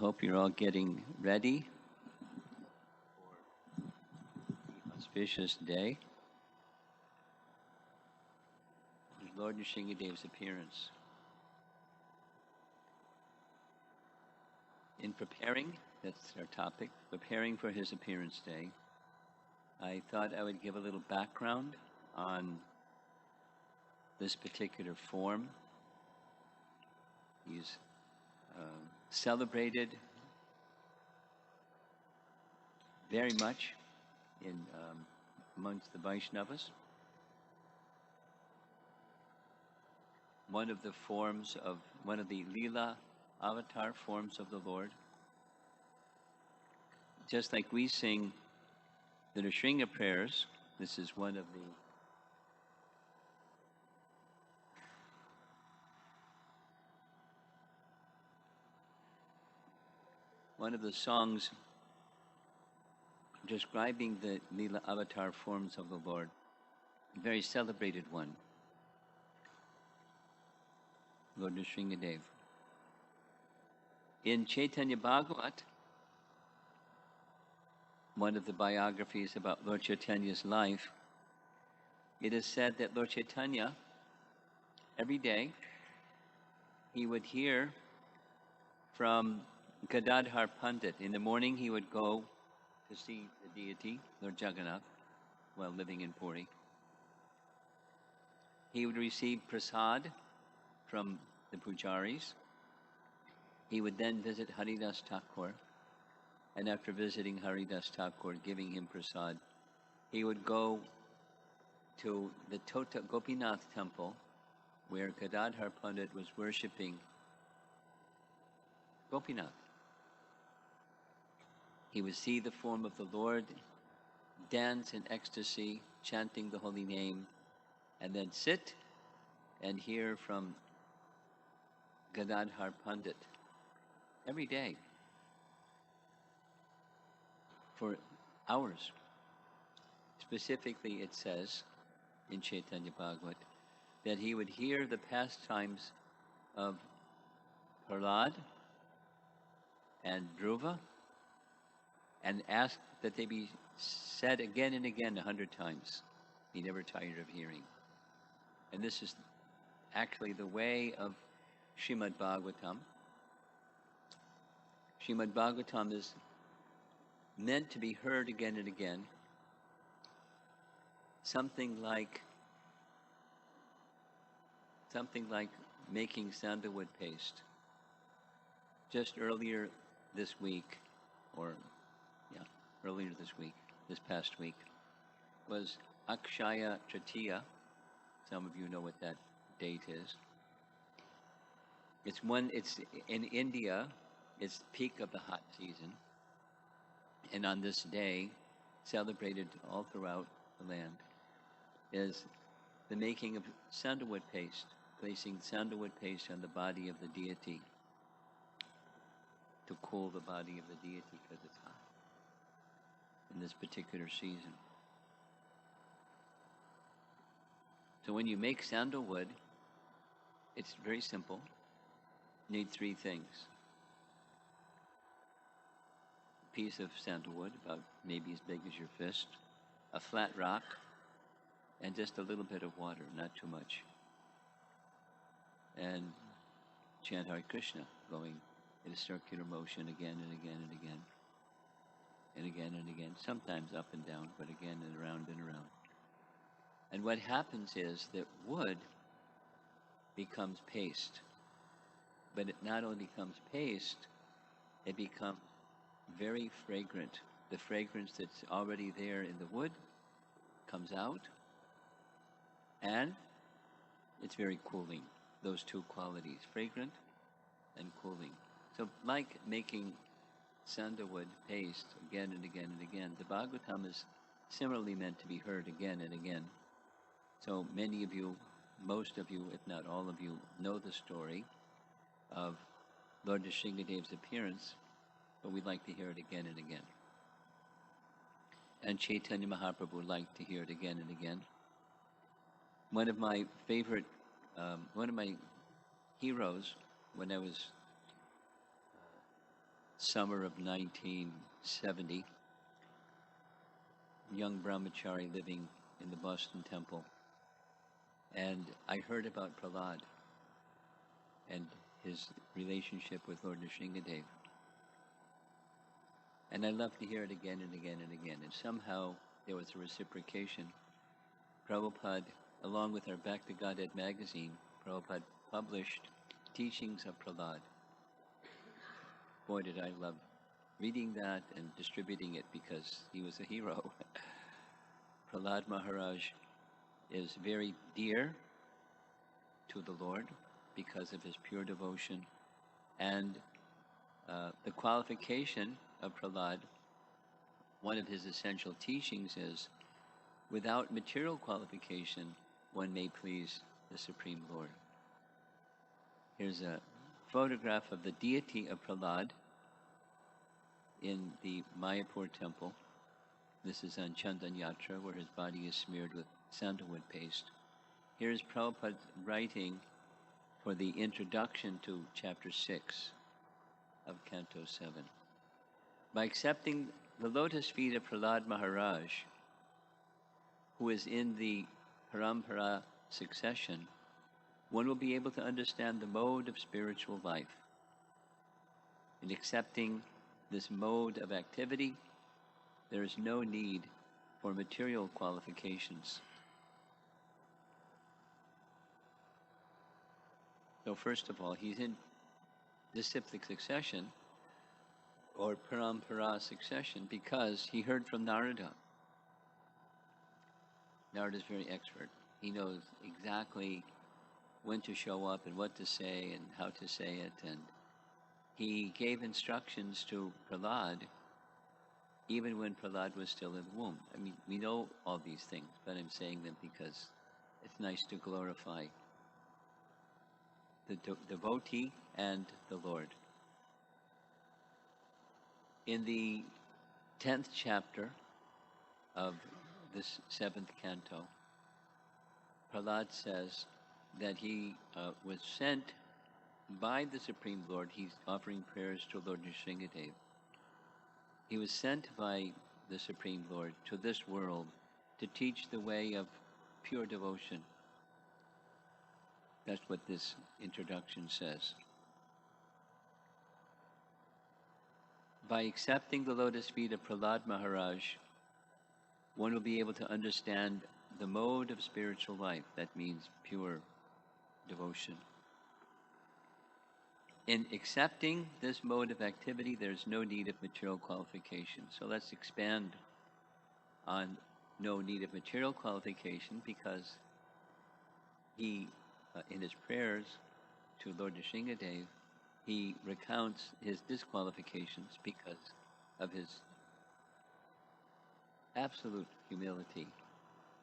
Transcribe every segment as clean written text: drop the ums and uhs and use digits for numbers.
hope you're all getting ready for the auspicious day of Lord Nrsimhadev's appearance. In preparing, that's our topic, preparing for his appearance day, I thought I would give a little background on this particular form. He's celebrated very much in amongst the Vaishnavas. One of the Leela avatar forms of the Lord. Just like we sing the Nrsimha prayers, this is one of the songs describing the Leela avatar forms of the Lord, a very celebrated one, Lord Nrsimhadev. In Chaitanya Bhagavat, one of the biographies about Lord Chaitanya's life, it is said that Lord Chaitanya, every day, he would hear from Gadadhar Pandit. In the morning he would go to see the deity, Lord Jagannath, while living in Puri. He would receive prasad from the pujaris. He would then visit Haridas Thakur, and after visiting Haridas Thakur, giving him prasad, he would go to the Tota Gopinath temple, where Gadadhar Pandit was worshipping Gopinath. He would see the form of the Lord, dance in ecstasy, chanting the holy name, and then sit and hear from Gadadhar Pandit every day for hours. Specifically, it says in Chaitanya Bhagavat that he would hear the pastimes of Prahlad and Dhruva and ask that they be said again and again 100 times. He never tired of hearing. And this is actually the way of Srimad Bhagavatam. Srimad Bhagavatam is meant to be heard again and again. Something like making sandalwood paste. Just earlier this past week, was Akshaya Tritiya. Some of you know what that date is. It's in India, it's the peak of the hot season. And on this day, celebrated all throughout the land, is the making of sandalwood paste, placing sandalwood paste on the body of the deity to cool the body of the deity because it's hot in this particular season. So when you make sandalwood, it's very simple. You need 3 things. A piece of sandalwood, about maybe as big as your fist, a flat rock, and just a little bit of water, not too much. And chant Hare Krishna, going in a circular motion again and again and again. And again and again, sometimes up and down, but again and around and around. And what happens is that wood becomes paste. But it not only becomes paste, it becomes very fragrant. The fragrance that's already there in the wood comes out, and it's very cooling. Those 2 qualities, fragrant and cooling. So like making sandalwood paste again and again and again, the Bhagavatam is similarly meant to be heard again and again. So many of you, most of you, if not all of you, know the story of Lord Nrsimhadev's appearance, but we'd like to hear it again and again. And Chaitanya Mahaprabhu would like to hear it again and again. One of my heroes when I was summer of 1970, young brahmachari living in the Boston Temple, and I heard about Prahlad and his relationship with Lord Nrsimhadev. And I love to hear it again and again and again. And somehow there was a reciprocation. Prabhupada, along with our Back to Godhead magazine, Prabhupada published teachings of Prahlad. Boy, did I love reading that and distributing it because he was a hero. Prahlad Maharaj is very dear to the Lord because of his pure devotion. And the qualification of Prahlad, one of his essential teachings is, without material qualification, one may please the Supreme Lord. Here's a photograph of the deity of Prahlad in the Mayapur temple. This is on Chandan Yatra, where his body is smeared with sandalwood paste. Here's Prabhupada writing for the introduction to chapter 6 of Canto 7. By accepting the lotus feet of Prahlad Maharaj, who is in the Parampara succession, one will be able to understand the mode of spiritual life. In accepting this mode of activity, there is no need for material qualifications. So first of all, he's in disciplic succession, or parampara succession, because he heard from Narada. Narada is very expert. He knows exactly when to show up and what to say and how to say it. And he gave instructions to Prahlad even when Prahlad was still in the womb. I mean, we know all these things, but I'm saying them because it's nice to glorify the devotee and the Lord. In the 10th chapter of this 7th canto, Prahlad says that he was sent by the Supreme Lord. He's offering prayers to Lord Nrsimhadev. He was sent by the Supreme Lord to this world to teach the way of pure devotion. That's what this introduction says. By accepting the lotus feet of Prahlad Maharaj, one will be able to understand the mode of spiritual life. That means pure devotion. In accepting this mode of activity, there's no need of material qualification. So let's expand on no need of material qualification, because he, in his prayers to Lord Nrsimhadev, he recounts his disqualifications because of his absolute humility,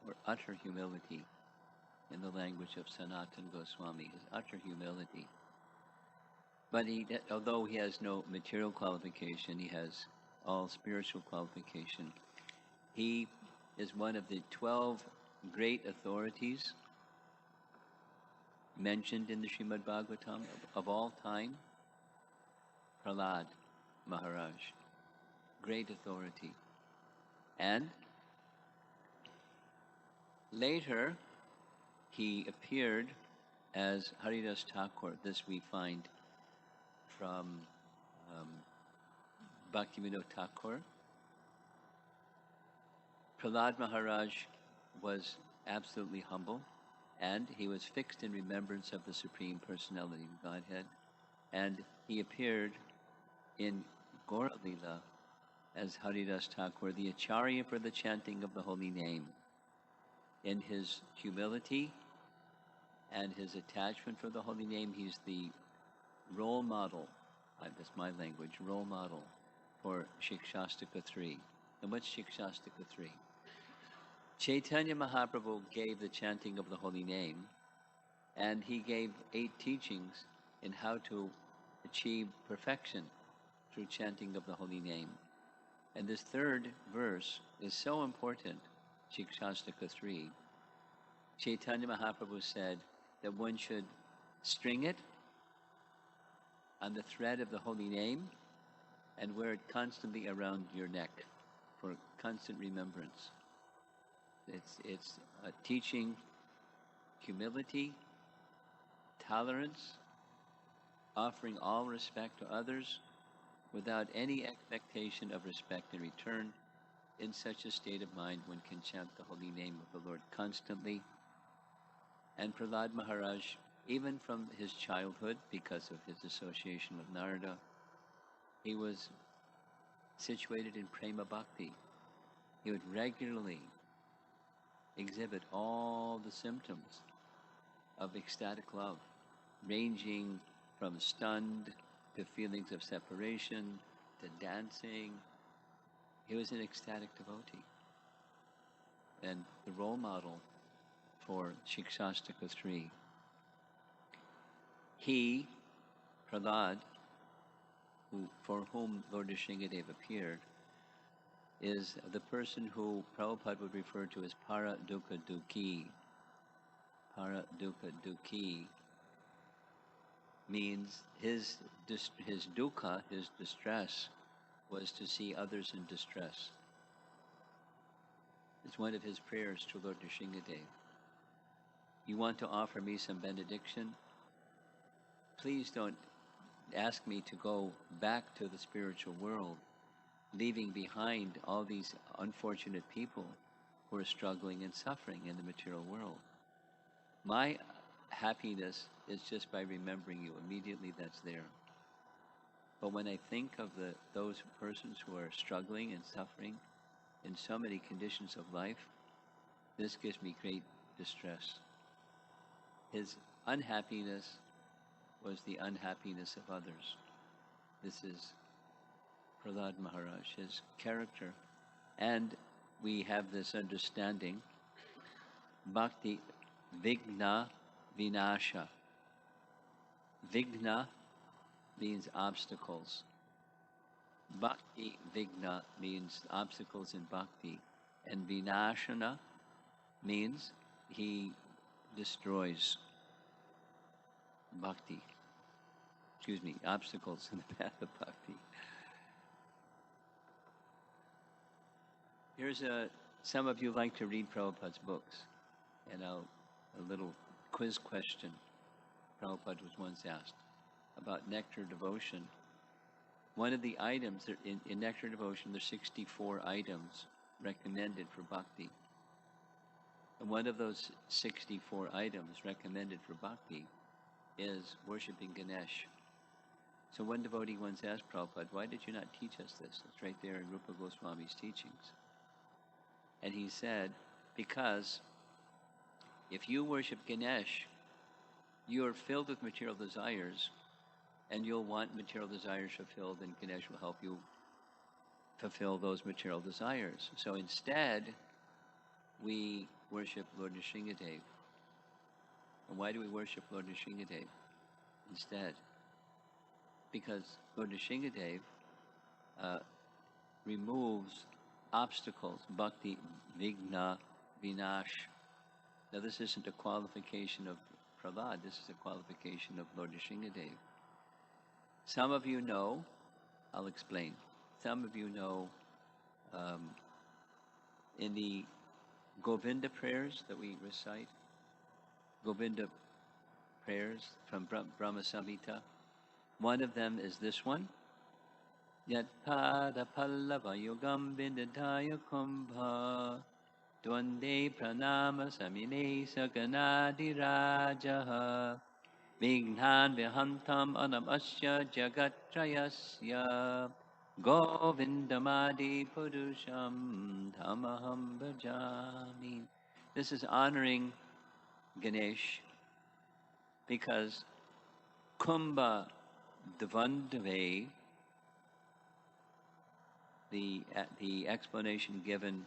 or utter humility, in the language of Sanatana Goswami, his utter humility. But although he has no material qualification, he has all spiritual qualification. He is one of the 12 great authorities mentioned in the Srimad Bhagavatam of all time. Prahlad Maharaj, great authority. And later, he appeared as Haridas Thakur. This we find from Bhaktivinoda Thakur. Prahlad Maharaj was absolutely humble, and he was fixed in remembrance of the Supreme Personality of Godhead. And he appeared in Gaura Lila as Haridas Thakur, the Acharya for the chanting of the holy name. In his humility and his attachment for the holy name, he's the role model, that's my language, role model for Shikshashtaka 3. And what's Shikshashtaka 3? Chaitanya Mahaprabhu gave the chanting of the holy name, and he gave 8 teachings in how to achieve perfection through chanting of the holy name. And this 3rd verse is so important, Shikshashtaka 3. Chaitanya Mahaprabhu said that one should string it on the thread of the holy name and wear it constantly around your neck for constant remembrance. It's teaching humility, tolerance, offering all respect to others without any expectation of respect in return. In such a state of mind, one can chant the holy name of the Lord constantly. And Prahlad Maharaj, even from his childhood, because of his association with Narada, he was situated in prema bhakti. He would regularly exhibit all the symptoms of ecstatic love, ranging from stunned to feelings of separation to dancing. He was an ecstatic devotee and the role model for Shikshashtaka 3. He, Prahlad, for whom Lord Nrsimhadev appeared, is the person who Prabhupada would refer to as Para Dukkha Dukhi. Para Dukkha Dukhi means his dukkha, his distress, was to see others in distress. It's one of his prayers to Lord Nrsimhadev. You want to offer me some benediction? Please don't ask me to go back to the spiritual world, leaving behind all these unfortunate people who are struggling and suffering in the material world. My happiness is just by remembering you. Immediately that's there. But when I think of those persons who are struggling and suffering in so many conditions of life, this gives me great distress. His unhappiness was the unhappiness of others. This is Prahlad Maharaj, his character. And we have this understanding, bhakti vigna vinasha. Vigna means obstacles. Bhakti vigna means obstacles in bhakti. And vinashana means he destroys bhakti. Obstacles in the path of bhakti. Here's some of you like to read Prabhupada's books, and a little quiz question Prabhupada was once asked about nectar devotion. One of the items in nectar devotion, there's 64 items recommended for bhakti. And one of those 64 items recommended for bhakti is worshipping Ganesh. So one devotee once asked Prabhupada, why did you not teach us this? It's right there in Rupa Goswami's teachings. And he said, because if you worship Ganesh, you are filled with material desires, and you'll want material desires fulfilled, and Ganesh will help you fulfill those material desires. So instead, we worship Lord Nrsimhadev. And why do we worship Lord Nrsimhadev instead? Because Lord Nrsimhadev removes obstacles, bhakti vigna vinash. Now this isn't a qualification of Prahlad, this is a qualification of Lord Nrsimhadev. Some of you know, I'll explain, some of you know in the Govinda prayers that we recite, Govinda prayers from Brahma Samhita, one of them is this one. Yat pada pallava yugam vindadaya kumbha dvande pranama samine saganadi rajaha vignan vihantam anamasya jagatrayasya govindamadi purusham dhamaham bhajami. This is honoring Ganesh because Kumbha Dvandave, the explanation given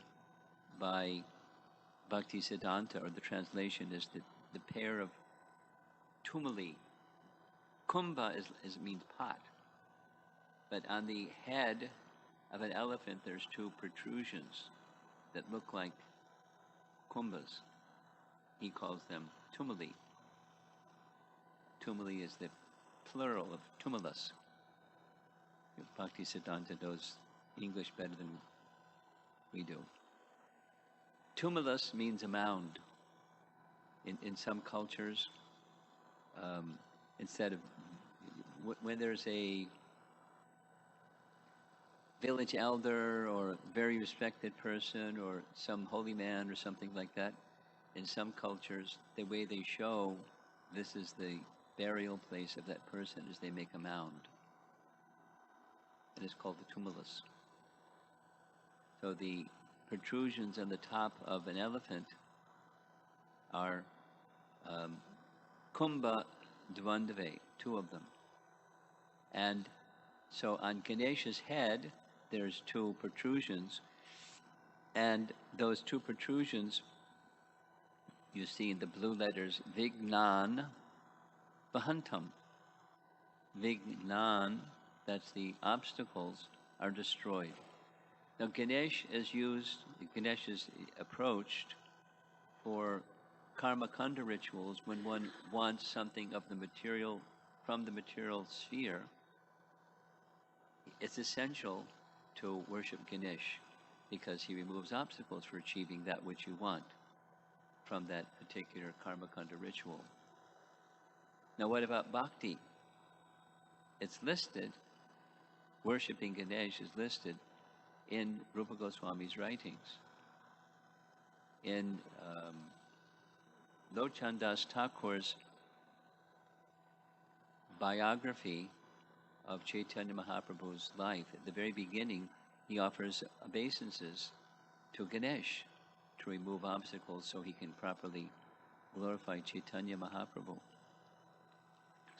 by Bhaktisiddhanta, or the translation, is that the pair of tumuli. Kumbha means pot, but on the head of an elephant there's two protrusions that look like kumbhas. He calls them tumuli. Tumuli is the plural of tumulus. Bhakti Siddhanta knows English better than we do. Tumulus means a mound. In some cultures, instead of when there's a village elder or very respected person or some holy man or something like that, in some cultures, the way they show this is the burial place of that person is they make a mound. And it's called the tumulus. So the protrusions on the top of an elephant are Kumbha Dvandave, two of them. And so on Ganesha's head, there's two protrusions, and those two protrusions you see in the blue letters Vignan Bahantam. Vignan, that's the obstacles, are destroyed. Now Ganesh is approached for karma kanda rituals when one wants something of the material, from the material sphere. It's essential to worship Ganesh because he removes obstacles for achieving that which you want from that particular karma kanda ritual. Now what about bhakti? It's listed, worshipping Ganesh is listed in Rupa Goswami's writings. In Lochandas Thakur's biography of Chaitanya Mahaprabhu's life, at the very beginning, he offers obeisances to Ganesh to remove obstacles so he can properly glorify Chaitanya Mahaprabhu.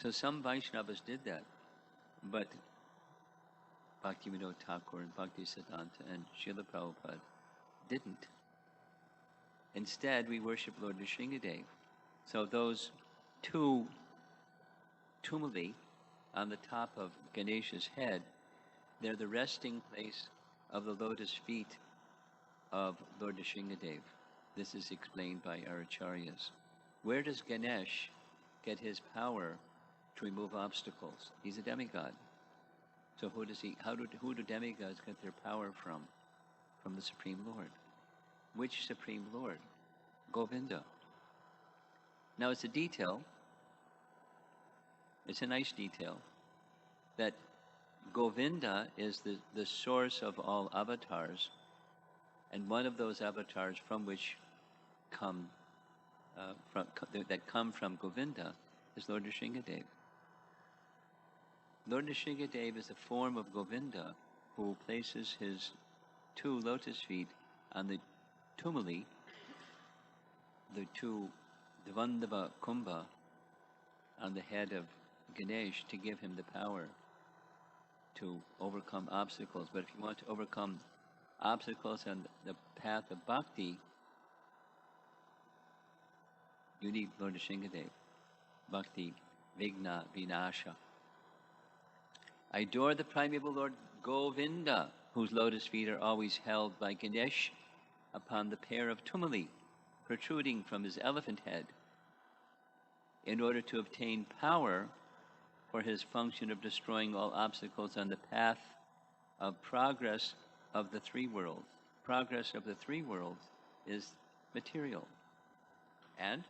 So some Vaishnavas did that, but Bhaktivinoda Thakur and Bhakti Siddhanta and Srila Prabhupada didn't. Instead, we worship Lord Nrsimhadev. So those two tumuli on the top of Ganesha's head, they're the resting place of the lotus feet of Lord Nrsimhadev. This is explained by our acharyas. Where does Ganesh get his power to remove obstacles? He's a demigod. So who do demigods get their power from? From the Supreme Lord. Which Supreme Lord? Govinda. Now it's a detail, it's a nice detail, that Govinda is the source of all avatars, and one of those avatars from which that come from Govinda is Lord Nrsimhadev. Lord Nrsimhadev is a form of Govinda who places his two lotus feet on the tumuli, the two Dvandava Kumbha, on the head of Ganesh to give him the power to overcome obstacles. But if you want to overcome obstacles on the path of bhakti, you need Lord Nrsimhadev. Bhakti Vigna Vinasha. I adore the primeval Lord Govinda, whose lotus feet are always held by Ganesh upon the pair of tumuli protruding from his elephant head, in order to obtain power for his function of destroying all obstacles on the path of progress of the three worlds. Progress of the three worlds is material. And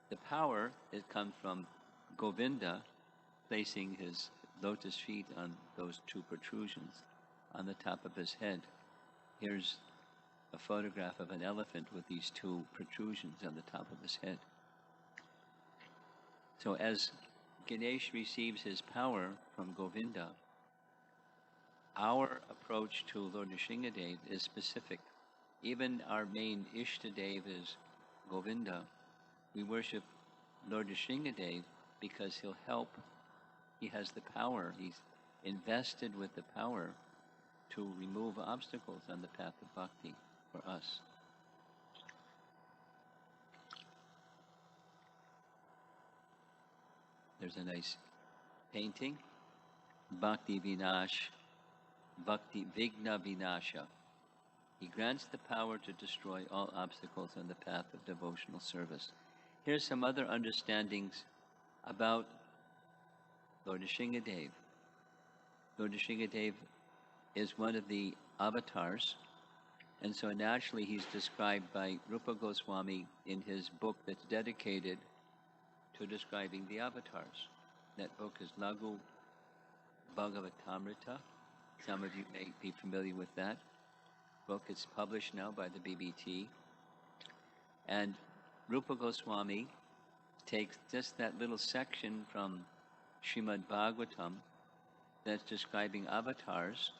the power that comes from Govinda placing his lotus feet on those two protrusions on the top of his head. Here's a photograph of an elephant with these two protrusions on the top of his head. So as Ganesh receives his power from Govinda, our approach to Lord Nrsimhadev is specific. Even our main Ishtadev is Govinda. We worship Lord Nrsimhadev because he'll help. He has the power. He's invested with the power to remove obstacles on the path of bhakti for us. There's a nice painting. Bhakti Vinash, Bhakti Vigna Vinasha. He grants the power to destroy all obstacles on the path of devotional service. Here's some other understandings about Lord Nrsimhadev. Lord Nrsimhadev is one of the avatars, and so naturally he's described by Rupa Goswami in his book that's dedicated to describing the avatars. That book is Lagu Bhagavatamrita. Some of you may be familiar with that book. It's published now by the BBT. And Rupa Goswami takes just that little section from Srimad Bhagavatam that's describing avatars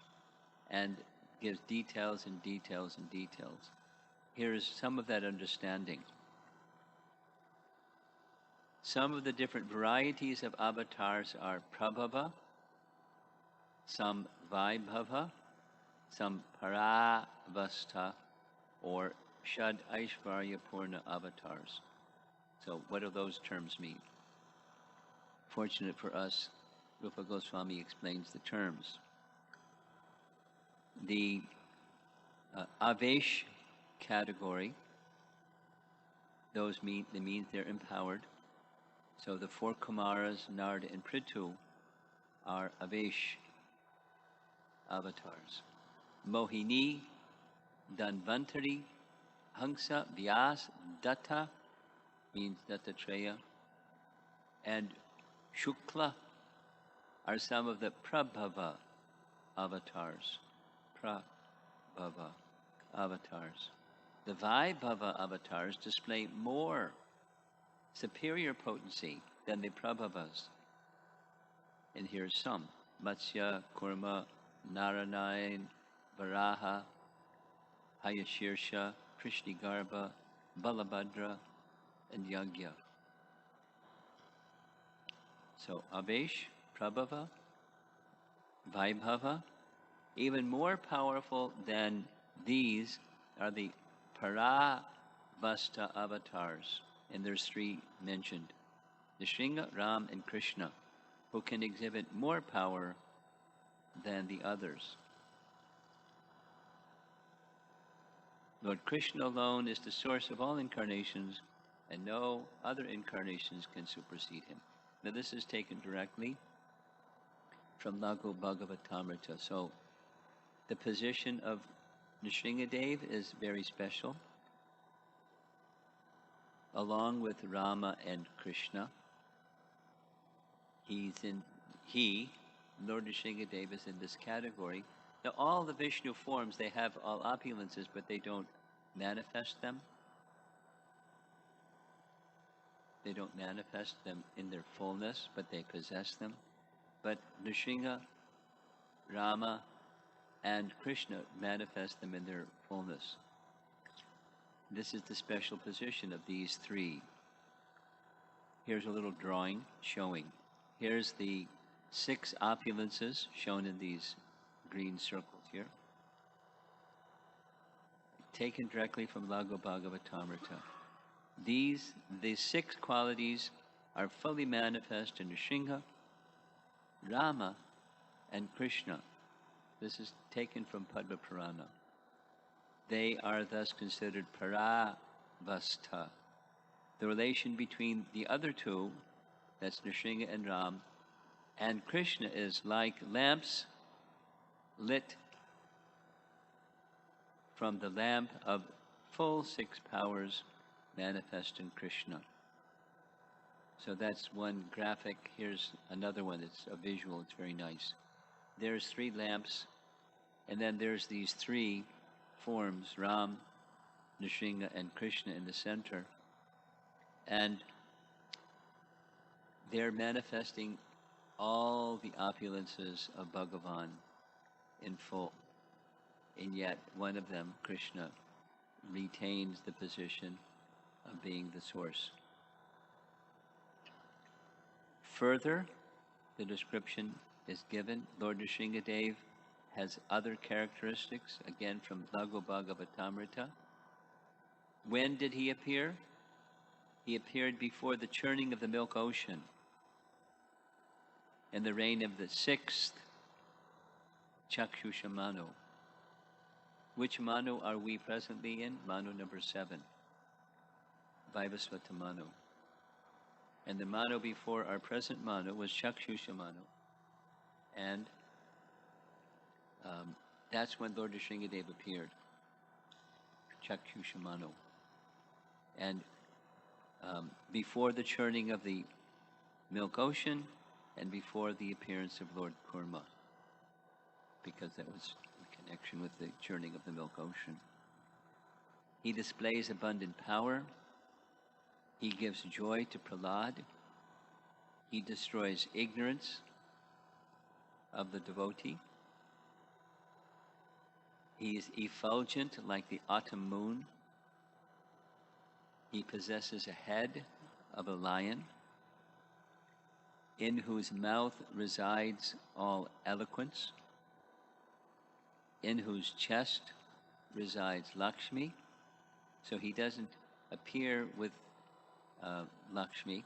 and gives details and details and details. Here is some of that understanding. Some of the different varieties of avatars are Prabhava, some Vaibhava, some Paravastha, or Shad Aishvarya Purna avatars. So what do those terms mean? Fortunate for us, Rupa Goswami explains the terms. The Avesh category, those mean they're empowered. So the four Kumaras, Narada and Prithu, are Avesh avatars. Mohini, Dhanvantari, Hamsa, Vyas, Datta, means Dattatreya, and Shukla are some of the Prabhava avatars. Prabhava avatars. The Vaibhava avatars display more superior potency than the Prabhavas. And here's some. Matsya, Kurma, Naranayan, Varaha, Hayashirsha, Krishnigarbha, Balabhadra, and Yagya. So Avesh, Prabhava, Vaibhava. Even more powerful than these are the Paravastha avatars. And there's three mentioned. Nrsimha, Ram, and Krishna, who can exhibit more power than the others. Lord Krishna alone is the source of all incarnations, and no other incarnations can supersede him. Now this is taken directly from Lagu Bhagavatamrita. So the position of Nrsimhadev is very special, along with Rama and Krishna. Lord Nrsimhadev is in this category. Now all the Vishnu forms, they have all opulences, but they don't manifest them. They don't manifest them in their fullness, but they possess them. But Nrsimha, Rama, and Krishna manifest them in their fullness. This is the special position of these three. Here's a little drawing showing. Here's the 6 opulences shown in these green circles here, taken directly from Lagu Bhagavatamrita. The 6 qualities are fully manifest in Nrsimha, Rama, and Krishna. This is taken from Padma Purana. They are thus considered Paravastha. The relation between the other two, that's Nrsimha and Ram, and Krishna is like lamps lit from the lamp of full 6 powers manifest in Krishna. So that's one graphic. Here's another one. It's a visual. It's very nice. There's 3 lamps, and then there's these 3 forms, Ram, Nrsimha, and Krishna in the center. And they're manifesting all the opulences of Bhagavan in full. And yet one of them, Krishna, retains the position of being the source. Further, the description is given. Lord Nrsimhadev has other characteristics, again from Lagu Bhagavatamrita. When did he appear? He appeared before the churning of the milk ocean in the reign of the 6th Chakshusha Manu. Which Manu are we presently in? Manu number 7, Vaivasvata Manu. And the Manu before our present Manu was Chakshusha Manu. And That's when Lord Nrsimhadev appeared, Chakshushamano. And before the churning of the milk ocean and before the appearance of Lord Kurma, because that was in connection with the churning of the milk ocean. He displays abundant power. He gives joy to Prahlad. He destroys ignorance of the devotee. He is effulgent like the autumn moon. He possesses a head of a lion, in whose mouth resides all eloquence, in whose chest resides Lakshmi. So he doesn't appear with Lakshmi,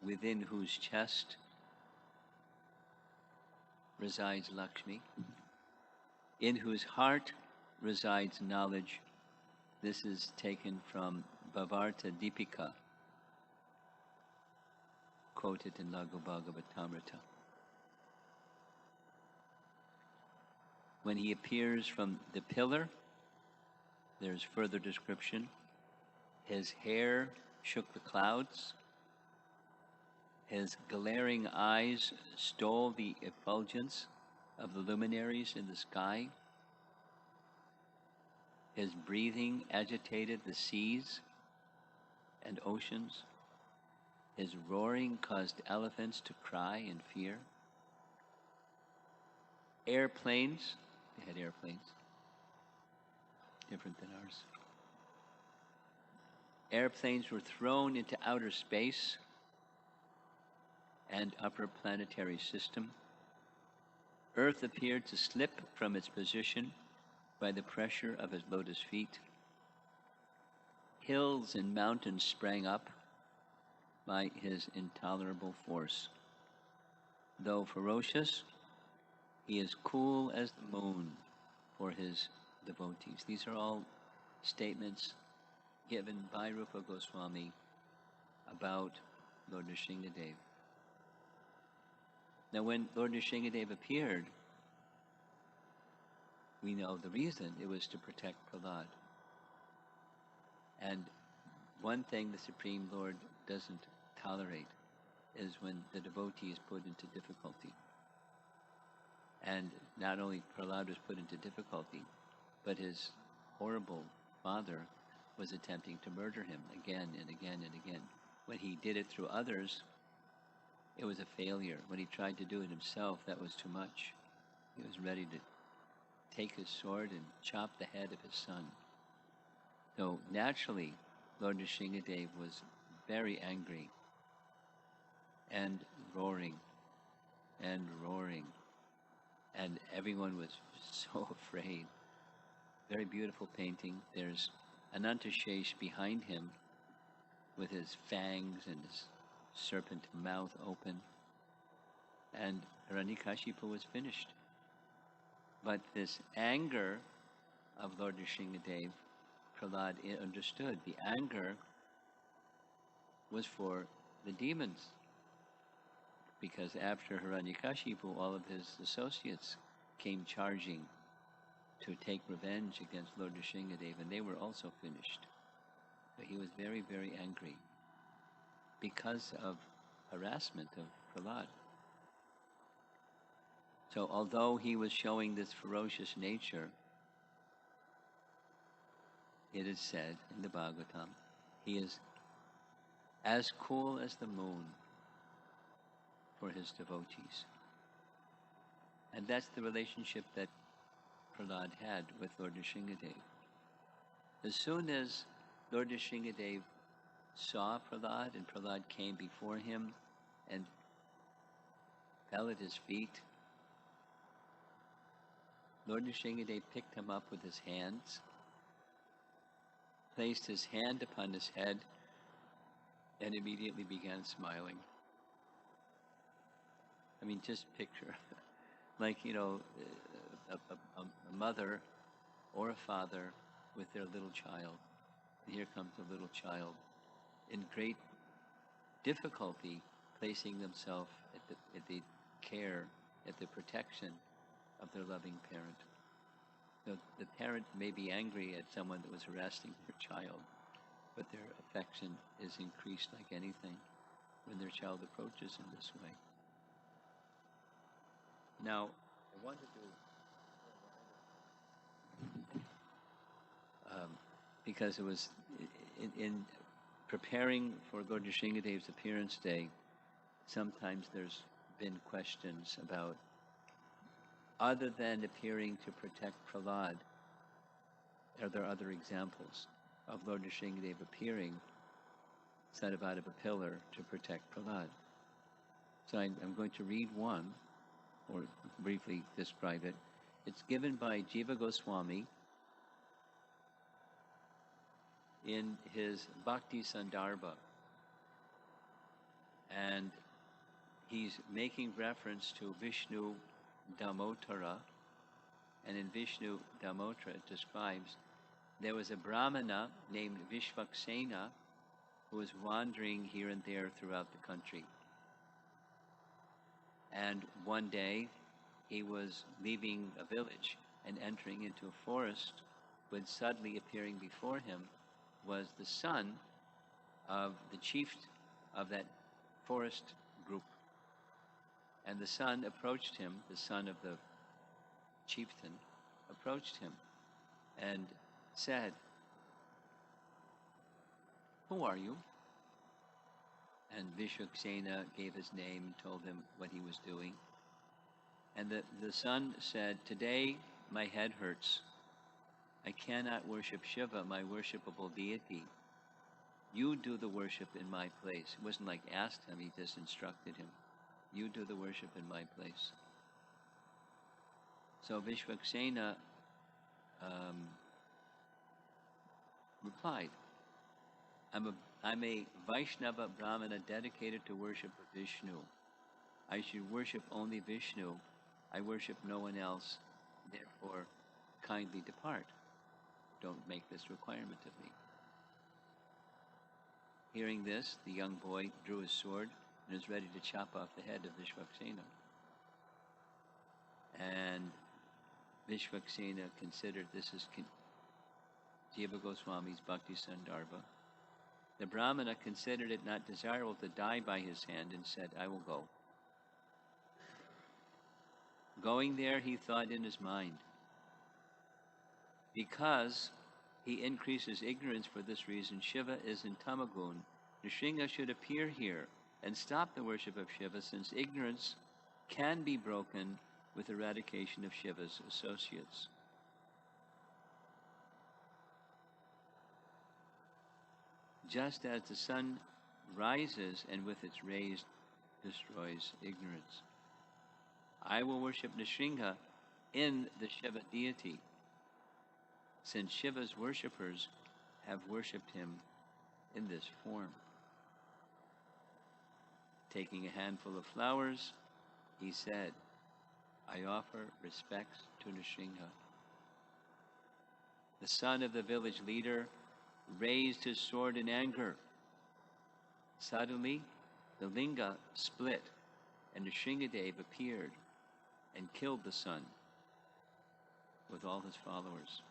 within whose chest resides Lakshmi, in whose heart resides knowledge. This is taken from Bhavarta Deepika, quoted in Laghu Bhagavatamrita. When he appears from the pillar, there's further description. His hair shook the clouds. His glaring eyes stole the effulgence of the luminaries in the sky. His breathing agitated the seas and oceans. His roaring caused elephants to cry in fear. Airplanes, they had airplanes, different than ours. Airplanes were thrown into outer space and upper planetary system. Earth appeared to slip from its position by the pressure of his lotus feet. Hills and mountains sprang up by his intolerable force. Though ferocious, he is cool as the moon for his devotees. These are all statements given by Rupa Goswami about Lord Nrsimhadev. Now when Lord Nrsimhadev appeared, we know the reason. It was to protect Prahlad. And one thing the Supreme Lord doesn't tolerate is when the devotee is put into difficulty. And not only Prahlad was put into difficulty, but his horrible father was attempting to murder him again and again and again. When he did it through others, it was a failure. When he tried to do it himself, that was too much. He was ready to take his sword and chop the head of his son. So naturally, Lord Nrsimhadev was very angry and roaring and roaring. And everyone was so afraid. Very beautiful painting. There's Anantashesh behind him with his fangs and his serpent mouth open. And Hiranyakashipu was finished. But this anger of Lord Nrsimhadev, Prahlad understood. The anger was for the demons. Because after Hiranyakashipu, all of his associates came charging to take revenge against Lord Nrsimhadev, and they were also finished. But he was very, very angry because of harassment of Prahlad. So although he was showing this ferocious nature, it is said in the Bhagavatam, he is as cool as the moon for his devotees. And that's the relationship that Prahlad had with Lord Nrsimhadev. As soon as Lord Nrsimhadev saw Prahlad and Prahlad came before him and fell at his feet, Lord Nrsimhadev picked him up with his hands, placed his hand upon his head, and immediately began smiling. I mean, just picture, like, a mother or a father with their little child. And here comes a little child in great difficulty, placing themselves at the care, at the protection of their loving parent. So the parent may be angry at someone that was harassing their child, but their affection is increased like anything when their child approaches in this way. Now, I wanted to, because it was in preparing for Lord Nrsimhadev's appearance day, sometimes there's been questions about, other than appearing to protect Prahlad, are there other examples of Lord Nrsimhadev appearing set out of a pillar to protect Prahlad? So I'm going to read one, or briefly describe it. It's given by Jiva Goswami in his Bhakti Sandarbha. And he's making reference to Vishnu Damotara. And in Vishnu Damotara it describes there was a Brahmana named Vishvaksena who was wandering here and there throughout the country. And one day he was leaving a village and entering into a forest, when suddenly appearing before him was the son of the chief of that forest group. And the son approached him, the son of the chieftain approached him and said, "Who are you?" And Vishvaksena gave his name and told him what he was doing. And the son said, "Today my head hurts. I cannot worship Shiva, my worshipable deity. You do the worship in my place." It wasn't like asked him, he just instructed him. You do the worship in my place. So Vishvaksena replied, I'm a Vaishnava Brahmana dedicated to worship of Vishnu. I should worship only Vishnu. I worship no one else. Therefore, kindly depart. Don't make this requirement of me. Hearing this, the young boy drew his sword and was ready to chop off the head of Vishvaksena. And Vishvaksena considered, this is Jiva Goswami's Bhakti Sandarbha. The Brahmana considered it not desirable to die by his hand and said, "I will go." Going there, he thought in his mind, because he increases ignorance for this reason, Shiva is in Tamagun. Nrsimha should appear here and stop the worship of Shiva, since ignorance can be broken with eradication of Shiva's associates. Just as the sun rises and with its rays destroys ignorance. I will worship Nrsimha in the Shiva deity, since Shiva's worshippers have worshipped him in this form. Taking a handful of flowers, he said, I offer respects to Nrsimha. The son of the village leader raised his sword in anger. Suddenly, the linga split, and Nrsimhadev appeared and killed the son with all his followers.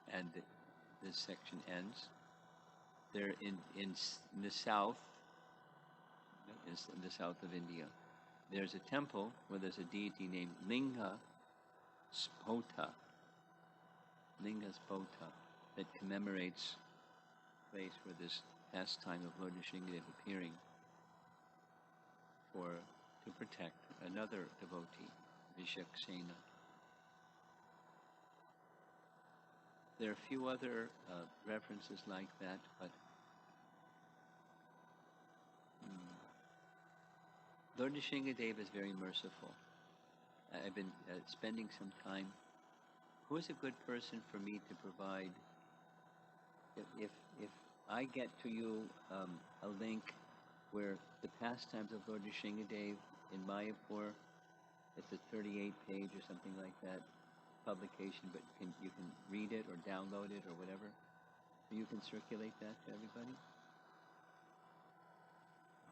And this section ends. There in the south, in the south of India, there's a temple where there's a deity named Linga Spota. Linga Spota, that commemorates the place where this pastime of Lord Nrsimhadev appearing to protect another devotee, Vishvaksena. There are a few other references like that, but Lord Nrsimhadev is very merciful. I've been spending some time. Who is a good person for me to provide? If I get to you a link where the pastimes of Lord Nrsimhadev in Mayapur, it's a 38-page or something like that publication, but you can read it or download it or whatever. You can circulate that to everybody.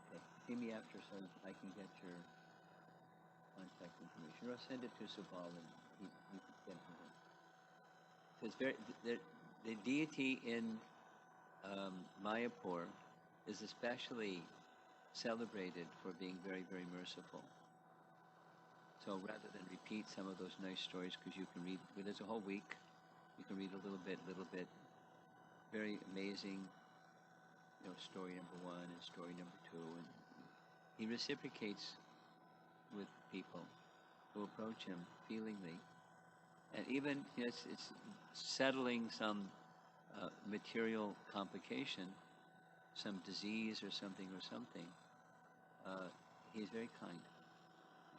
Okay, see me after so I can get your contact information, or send it to Subal and he can get to him. So it's very the deity in Mayapur is especially celebrated for being very, very merciful. So rather than repeat some of those nice stories, because you can read, there's a whole week, you can read a little bit, very amazing, story number 1 and story number 2, and he reciprocates with people who approach him feelingly, and even it's settling some material complication, some disease or something, he's very kind,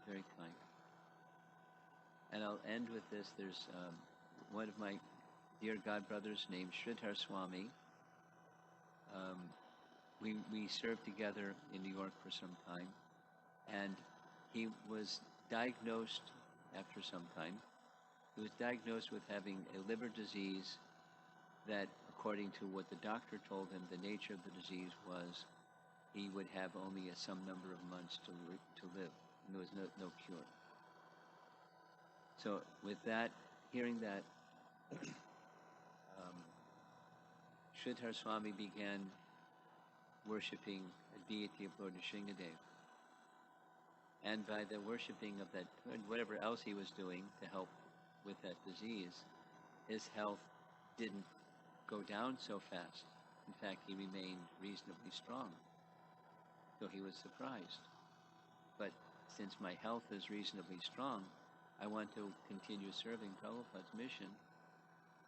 very kind. And I'll end with this. There's one of my dear godbrothers named Sridhar Swami. We served together in New York for some time, and he was diagnosed after some time. He was diagnosed with having a liver disease that, according to what the doctor told him, the nature of the disease was he would have only some number of months to live, and there was no cure. So with that, hearing that, Sridhar Swami began worshipping a deity of Lord Nrsimhadev. And by the worshipping of that, whatever else he was doing to help with that disease, his health didn't go down so fast. In fact, he remained reasonably strong. So he was surprised. But since my health is reasonably strong, I want to continue serving Prabhupada's mission.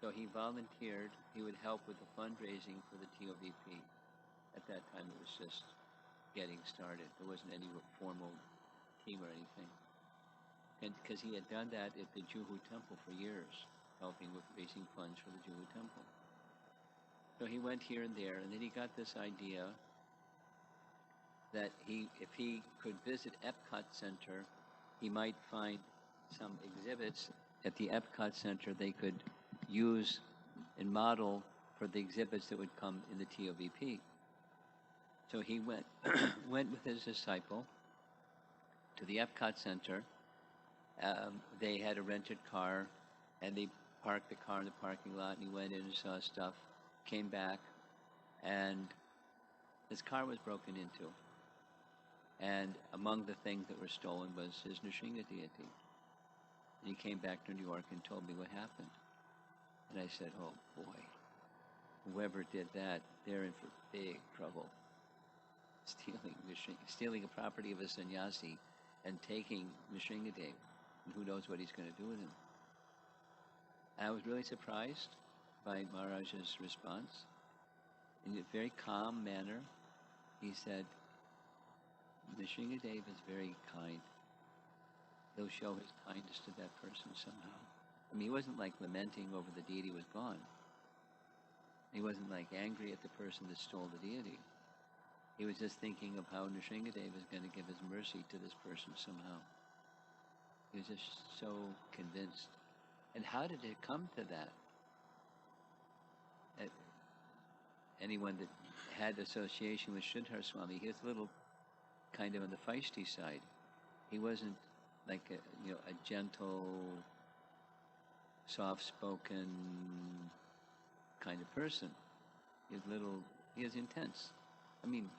So he volunteered. He would help with the fundraising for the TOVP. At that time, it was just getting started. There wasn't any formal team or anything. And because he had done that at the Juhu Temple for years, helping with raising funds for the Juhu Temple. So he went here and there, and then he got this idea that if he could visit Epcot Center, he might find some exhibits at the Epcot Center they could use and model for the exhibits that would come in the TOVP. So he went with his disciple to the Epcot Center. They had a rented car, and they parked the car in the parking lot, and he went in and saw stuff, came back, and his car was broken into. And among the things that were stolen was his Nrsimha deity. And he came back to New York and told me what happened. And I said, oh boy, whoever did that, they're in for big trouble. Stealing a property of a sannyasi and taking Nrsimhadev, and who knows what he's going to do with him. I was really surprised by Maharaj's response. In a very calm manner, he said, Nrsimhadev is very kind. He'll show his kindness to that person somehow. I mean, he wasn't like lamenting over the deity was gone. He wasn't like angry at the person that stole the deity. He was just thinking of how Nrsimhadev is going to give his mercy to this person somehow. He was just so convinced. And how did it come to that? Anyone that had association with Sridhar Swami, he was a little kind of on the feisty side. He wasn't like a gentle, soft-spoken kind of person. He was intense. I mean,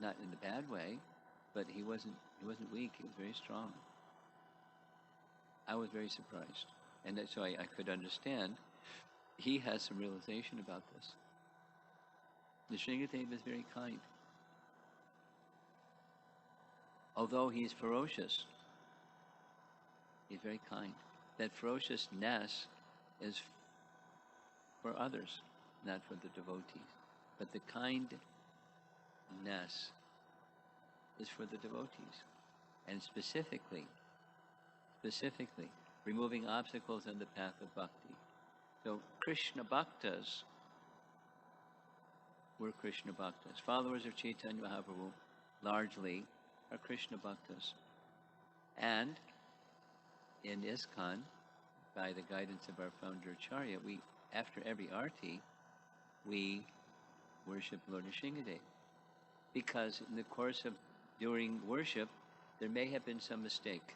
not in a bad way, but he wasn't weak. He was very strong. I was very surprised, and so I could understand. He has some realization about this. Nrsimhadev is very kind. Although he's ferocious, he's very kind. That ferociousness is for others, not for the devotees. But the kindness is for the devotees. And specifically, removing obstacles on the path of bhakti. So Krishna Bhaktas were Krishna Bhaktas. Followers of Chaitanya Mahaprabhu largely are Krishna Bhaktas. And in ISKCON, by the guidance of our founder Acharya, after every arti, we worship Lord Nrsimhadev. Because in the course of during worship, there may have been some mistake.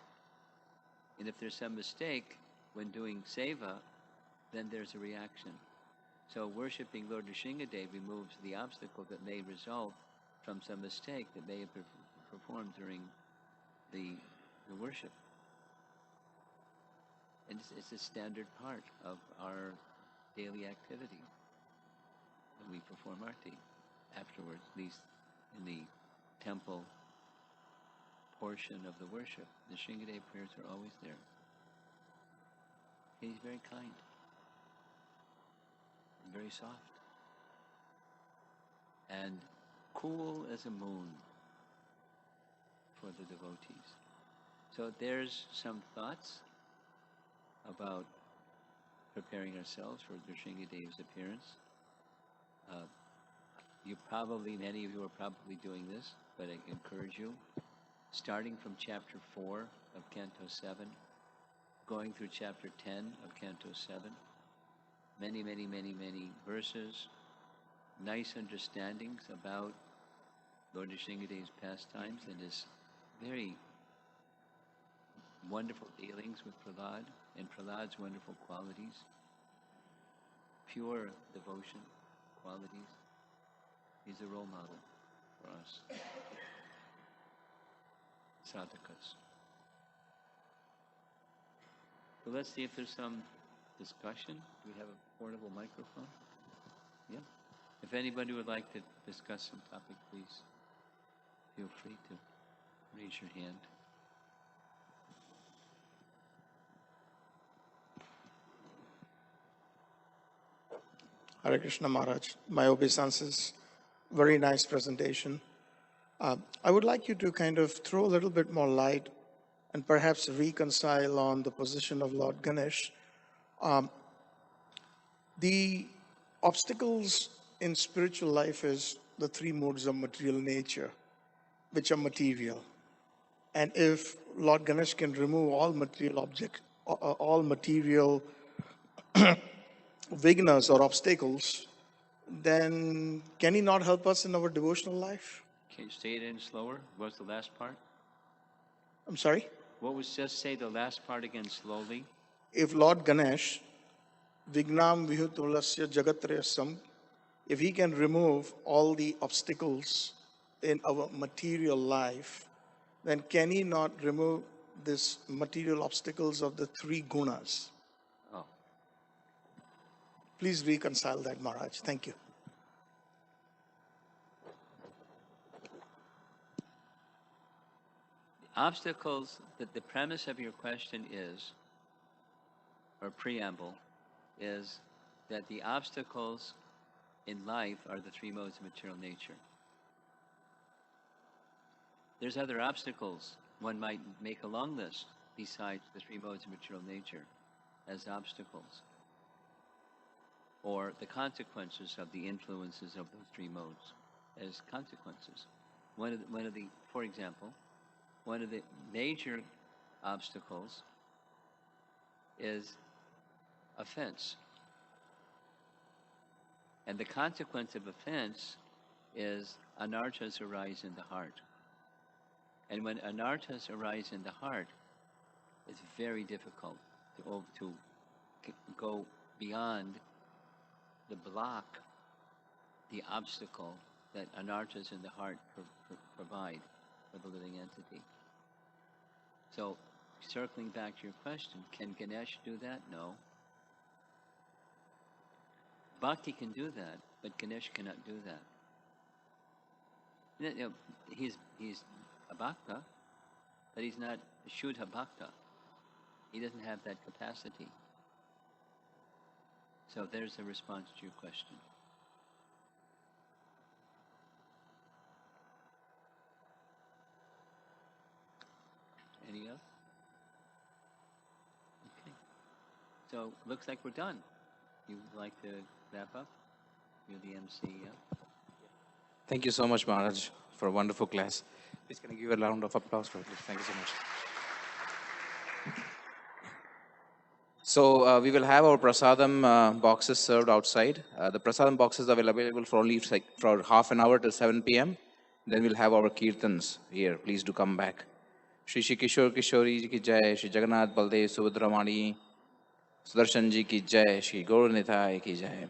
And if there's some mistake when doing seva, then there's a reaction. So worshipping Lord Nrsimhadev removes the obstacle that may result from some mistake that may have performed during the worship. And it's a standard part of our daily activity. When we perform arti afterwards, at least in the temple portion of the worship, the Nrsimhadev prayers are always there. He's very kind and very soft and cool as a moon for the devotees. So there's some thoughts about preparing ourselves for Nrsimhadev's appearance. Many of you are probably doing this, but I encourage you, starting from chapter 4 of Canto 7, going through chapter 10 of Canto 7, many verses, nice understandings about Lord Nrsimhadev's pastimes and his very wonderful dealings with Prahlad and Prahlad's wonderful qualities, pure devotion qualities. He's a role model for us, sadhakas. So let's see if there's some discussion. Do we have a portable microphone? Yeah. If anybody would like to discuss some topic, please feel free to raise your hand. Hare Krishna Maharaj, my obeisances, very nice presentation. I would like you to kind of throw a little bit more light and perhaps reconcile on the position of Lord Ganesh. The obstacles in spiritual life is the three modes of material nature, which are material. And if Lord Ganesh can remove all material vignas or obstacles, then can he not help us in our devotional life? Can you say it in slower? What's the last part? I'm sorry? What was just say the last part again slowly? If Lord Ganesh, Vignam Vihutulasya Jagatrayasam, if he can remove all the obstacles in our material life, then can he not remove these material obstacles of the three gunas? Oh. Please reconcile that, Maharaj. Thank you. Obstacles, the premise of your question is, or preamble, is that the obstacles in life are the three modes of material nature. There's other obstacles one might make a long list besides the three modes of material nature as obstacles, or the consequences of the influences of those three modes as consequences. For example, one of the major obstacles is offense. And the consequence of offense is anarthas arise in the heart. And when anarthas arise in the heart, it's very difficult to go beyond the block, the obstacle that anarthas in the heart provide for the living entity. So, circling back to your question, can Ganesh do that? No. Bhakti can do that, but Ganesh cannot do that. You know, he's a bhakta, but he's not a Shuddha bhakta. He doesn't have that capacity. So there's the response to your question. Any else? Okay. So looks like we're done. You'd like to wrap up? You're the MC, yeah? Thank you so much, Maharaj, for a wonderful class. Please can I give a round of applause for it? Thank you so much. So we will have our prasadam boxes served outside. The prasadam boxes are available for only for half an hour till 7 p.m. Then we'll have our kirtans here. Please do come back. Shri Shri किशोर किशोरी जी की जय, श्री जगन्नाथ बलदेव सुभद्रमाणी सुदर्शन जी की जय, श्री गौर निताय की जय।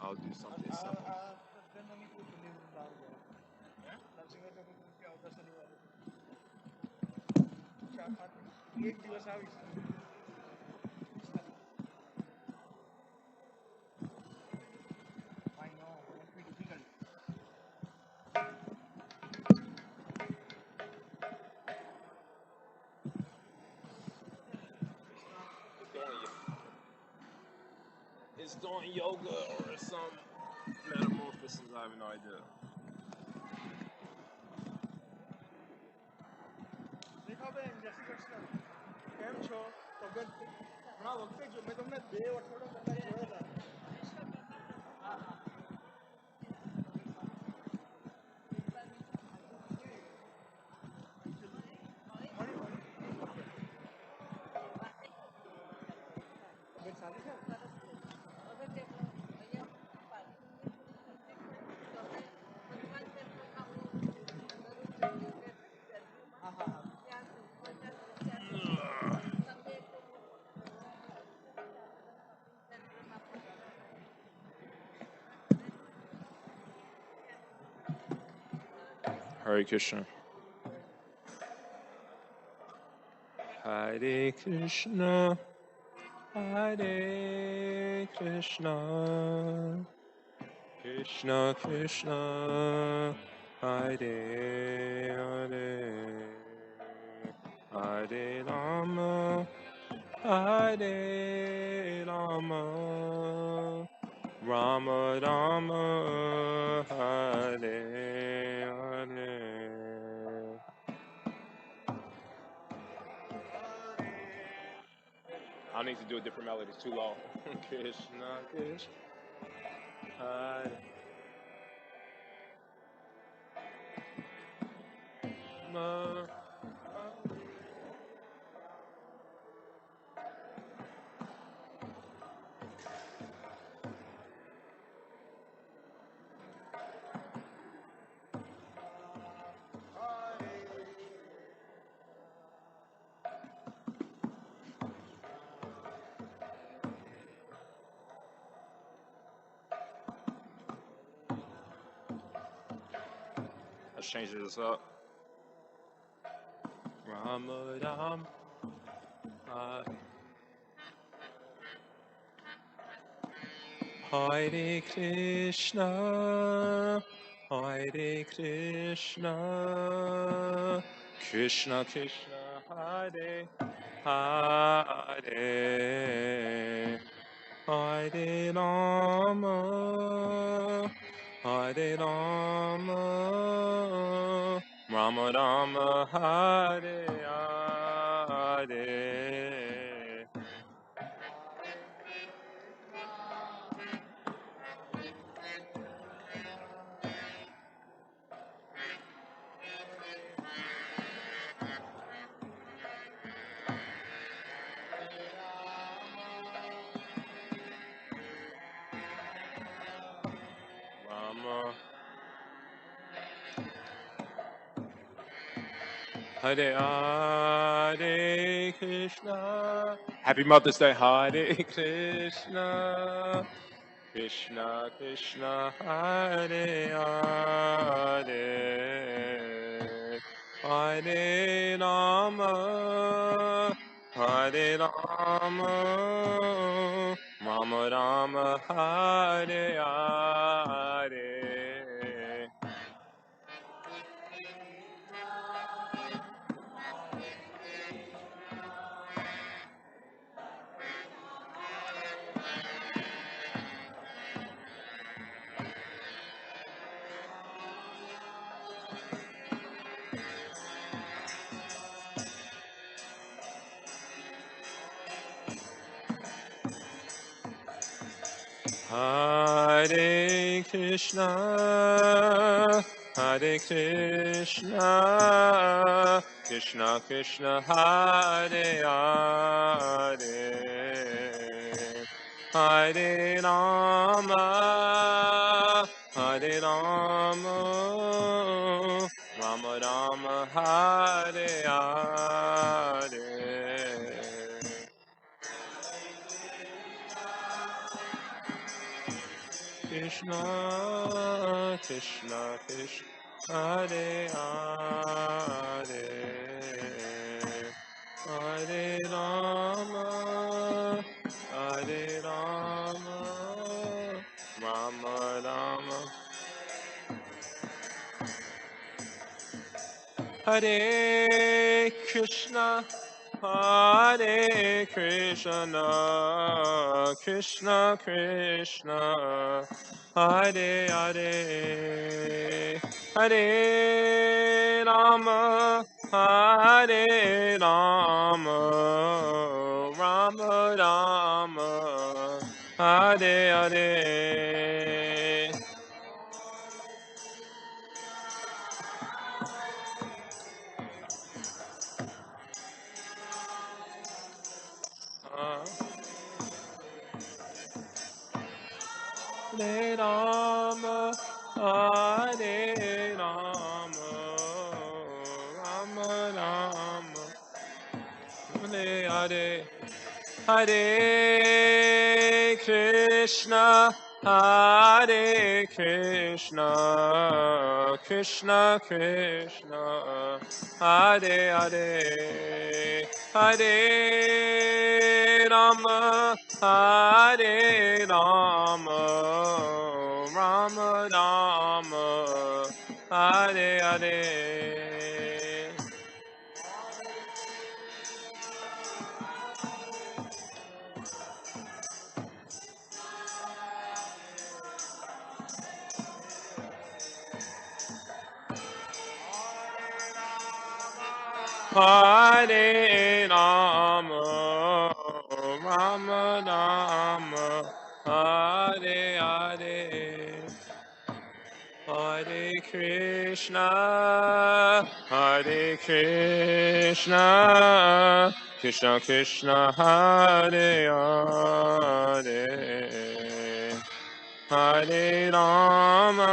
I'll do something simple. It's doing yoga or some metamorphosis. I have no idea. Hare Krishna. Hare Krishna. Hare Krishna. Krishna Krishna. Hare Hare. Hare Rama. Hare Rama. Rama Rama. Hare Hare. I need to do a different melody. It's too long. Krishna, Krishna, Hare Rama. Let's change this up. Rama Ram. Hare Krishna. Hare Krishna. Krishna Krishna. Hare Hare. Hare Rama. Hare Rama. Rama Rama. Hare Hare. Rama. Hare Hare Krishna. Happy Mother's Day. Hare Krishna. Krishna Krishna. Hare Hare. Hare Rama. Hare Rama. Rama Rama. Hare Hare. Hare Krishna, Hare Krishna, Krishna Krishna, Hare Hare, Hare Rama, Hare Rama, Rama Rama, Hare Hare. Krishna, Krishna Krishna, Hare Hare, Hare Rama, Hare Rama, Rama Rama, Hare Krishna, Hare Krishna, Krishna Krishna, Hare Hare, Hare Rama, Hare Rama, Rama Rama, Hare Hare. Hare Rama, Hare Rama, Rama Rama, Hare Hare, Hare Krishna, Hare Krishna, Krishna Krishna, Hare Hare, Hare Rama, Hare Rama, Rama Rama, Hare Hare. Hare Rama, Rama Rama, Hare Hare, Hare Krishna, Hare Krishna, Krishna Krishna, Hare Hare, Hare Rama,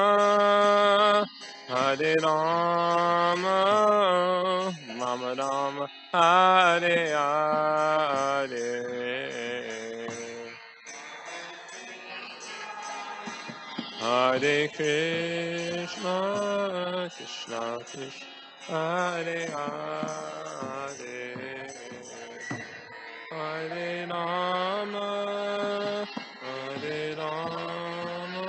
Hare Rama, Rama Rama, Hare Hare. Hare Krishna, Krishna Krishna, Hare Hare, Hare Rama, Hare Rama,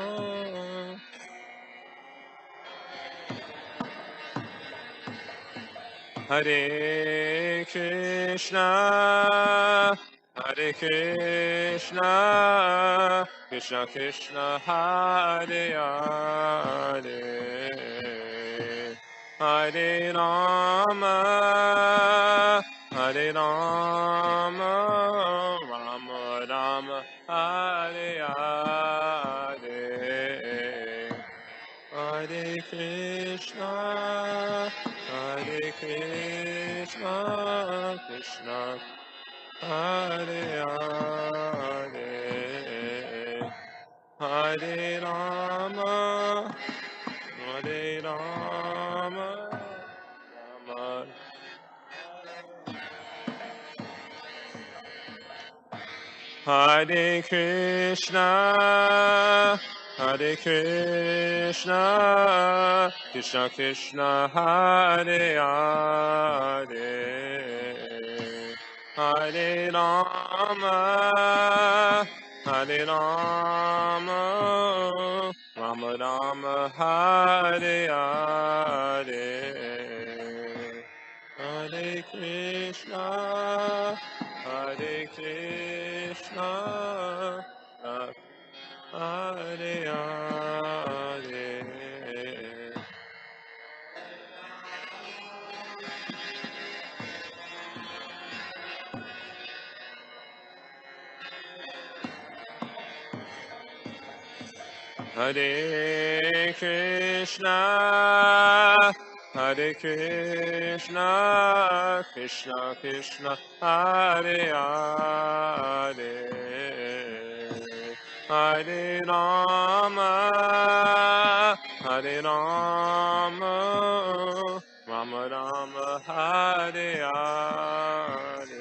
Hare Krishna, Hare Krishna, Krishna Krishna, Hare Hare, Hare Rama, Hare Rama, Rama Rama, Hare Hare, Hare Krishna, Hare Krishna, Krishna Hare Hare, Hare Rama, Hare Rama, Rama. Hare Krishna, Hare Krishna, Krishna Krishna, Hare Hare, Hare Rama, Hare Rama, Rama Rama, Hare Hare, Hare Krishna, Hare Krishna, Hare Hare. Hare Krishna, Hare Krishna, Krishna Krishna, Hare Hare, Hare Rama, Hare Rama, Rama Rama, Hare Hare.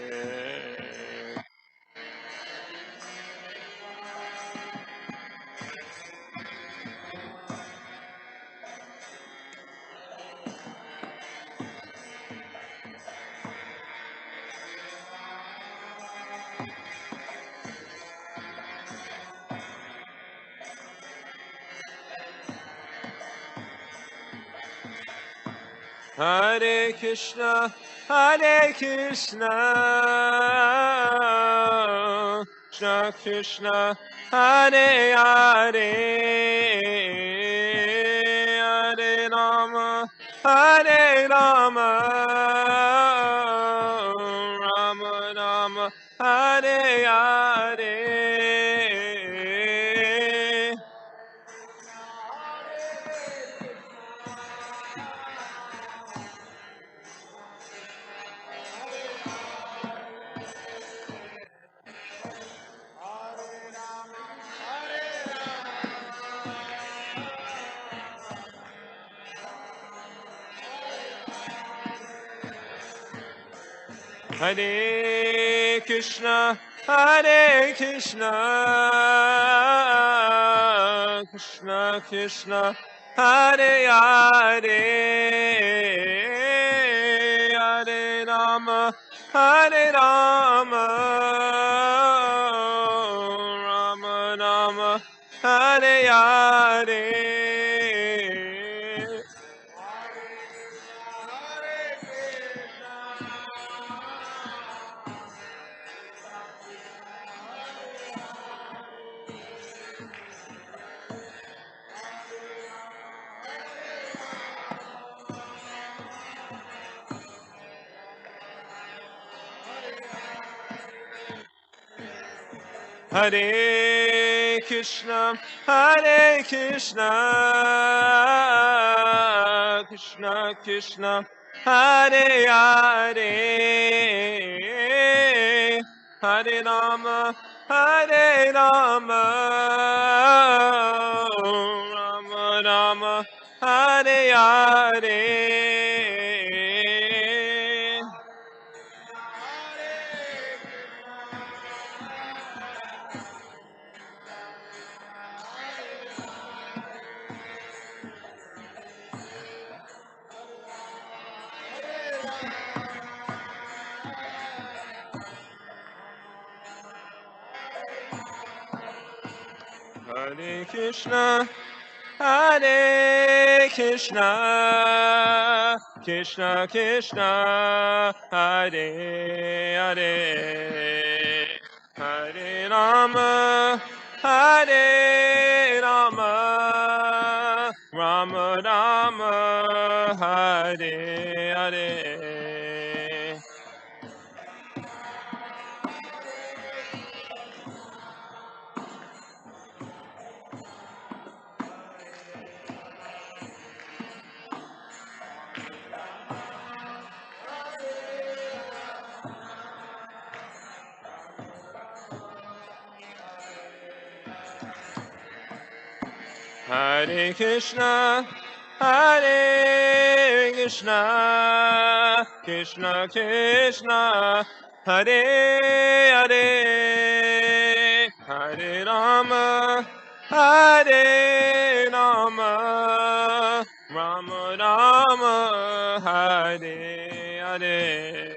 Hare Krishna, Hare Krishna, Krishna Krishna, Hare Hare, Hare Rama, Hare Rama, Rama Rama, Hare Hare. Hare Krishna, Hare Krishna, Krishna Krishna, Hare Hare, Hare Rama, Hare Rama, Rama Rama, Hare Hare. Hare Krishna, Hare Krishna, Krishna Krishna, Hare Hare, Hare Rama, Hare Rama, Rama Rama, Hare Hare. Hare Krishna, Hare Krishna, Krishna Krishna, Hare Hare, Hare Rama, Hare Rama, Rama Rama, Hare Hare. Hare Krishna, Hare Krishna, Krishna Krishna, Hare Hare, Hare Rama, Hare Rama, Rama Rama, Hare Hare.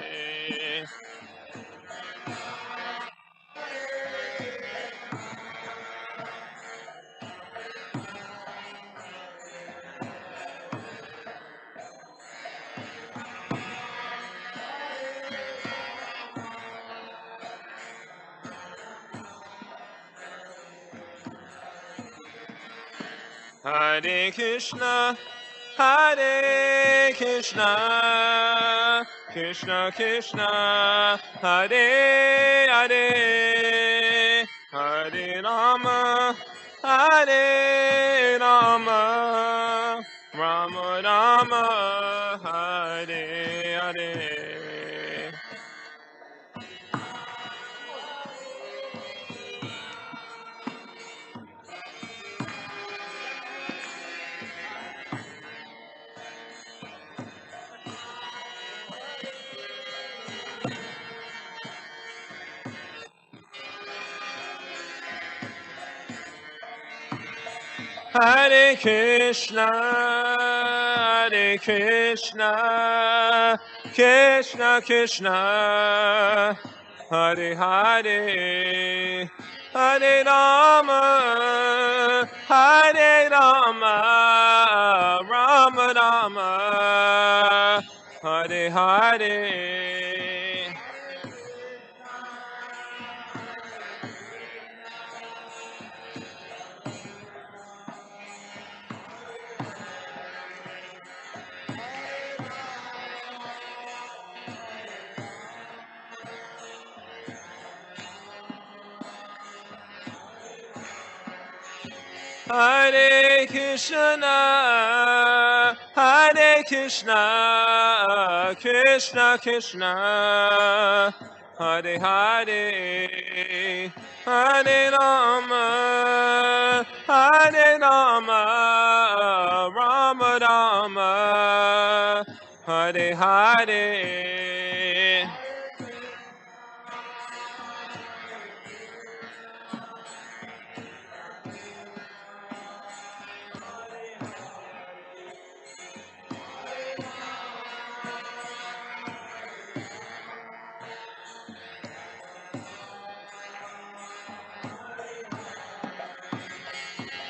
Hare Krishna, Hare Krishna, Krishna Krishna, Hare Hare, Hare Rama, Hare Rama, Rama Rama, Hare Hare. Hare Krishna, Hare Krishna, Krishna Krishna, Hare Hare, Hare Rama, Hare Rama, Rama Rama, Hare Hare. Hare Krishna, Hare Krishna, Krishna Krishna, Hare Hare, Hare Rama, Hare Rama, Rama Rama, Hare Hare.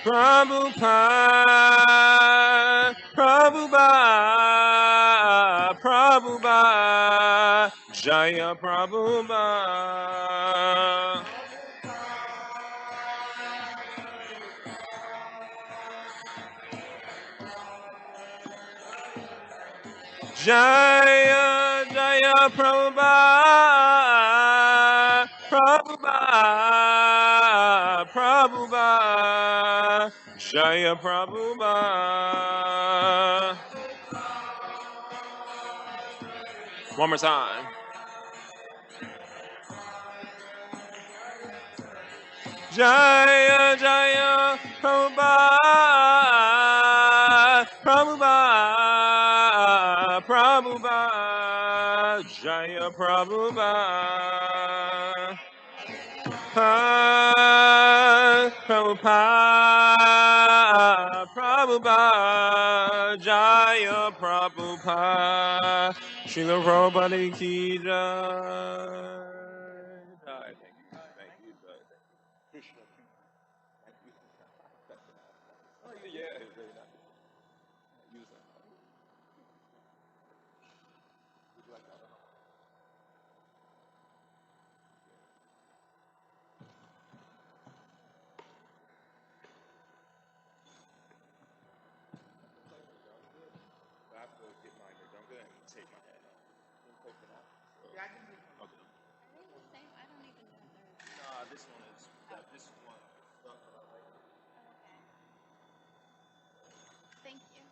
Prabhupada, Prabhupada, Prabhupada, Jaya Prabhupada. Jaya, Jaya Prabhupada, Prabhupada, Prabhupada, Jaya Prabhupada. One more time. Jaya Jaya Prabhupada, Prabhupada, Prabhupada, Jaya Prabhupada. Prabhupada, Prabhupada, Jaya Prabhupada, Srila Prabhupada ki jai. Thank you. Oh, yeah, very nice. Use that. I have to get my hair done. Go ahead and take my head off. Yeah, I can do it. Okay. Are they the same? I don't even know. Nah, this one is this one. Okay. Thank you.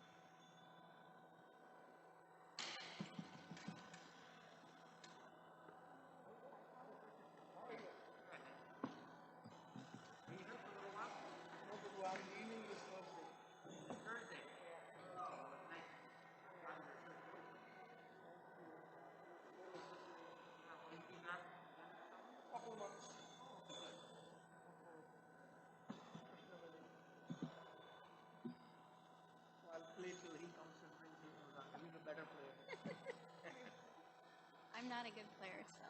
I'm not a good player, so.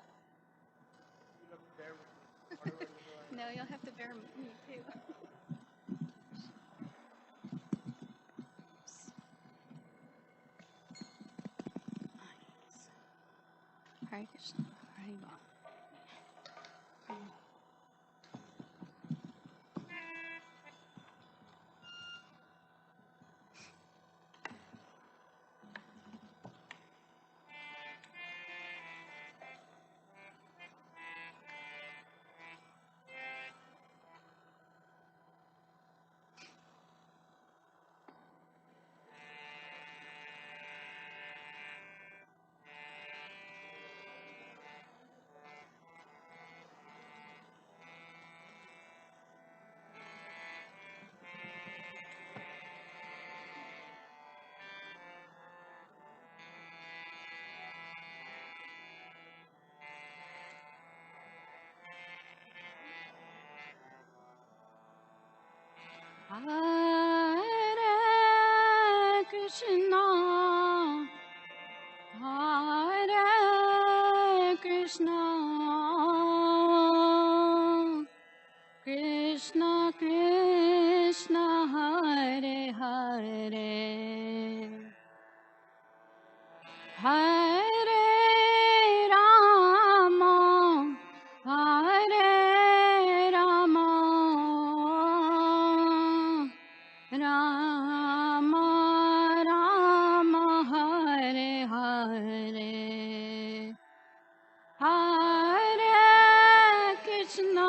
No, you'll have to bear with me too. Hare Krishna, Hare Ram. Hare Krishna, Hare Krishna, Hare Hare Hare Rama Hare Rama Rama Rama Hare Hare Hare Krishna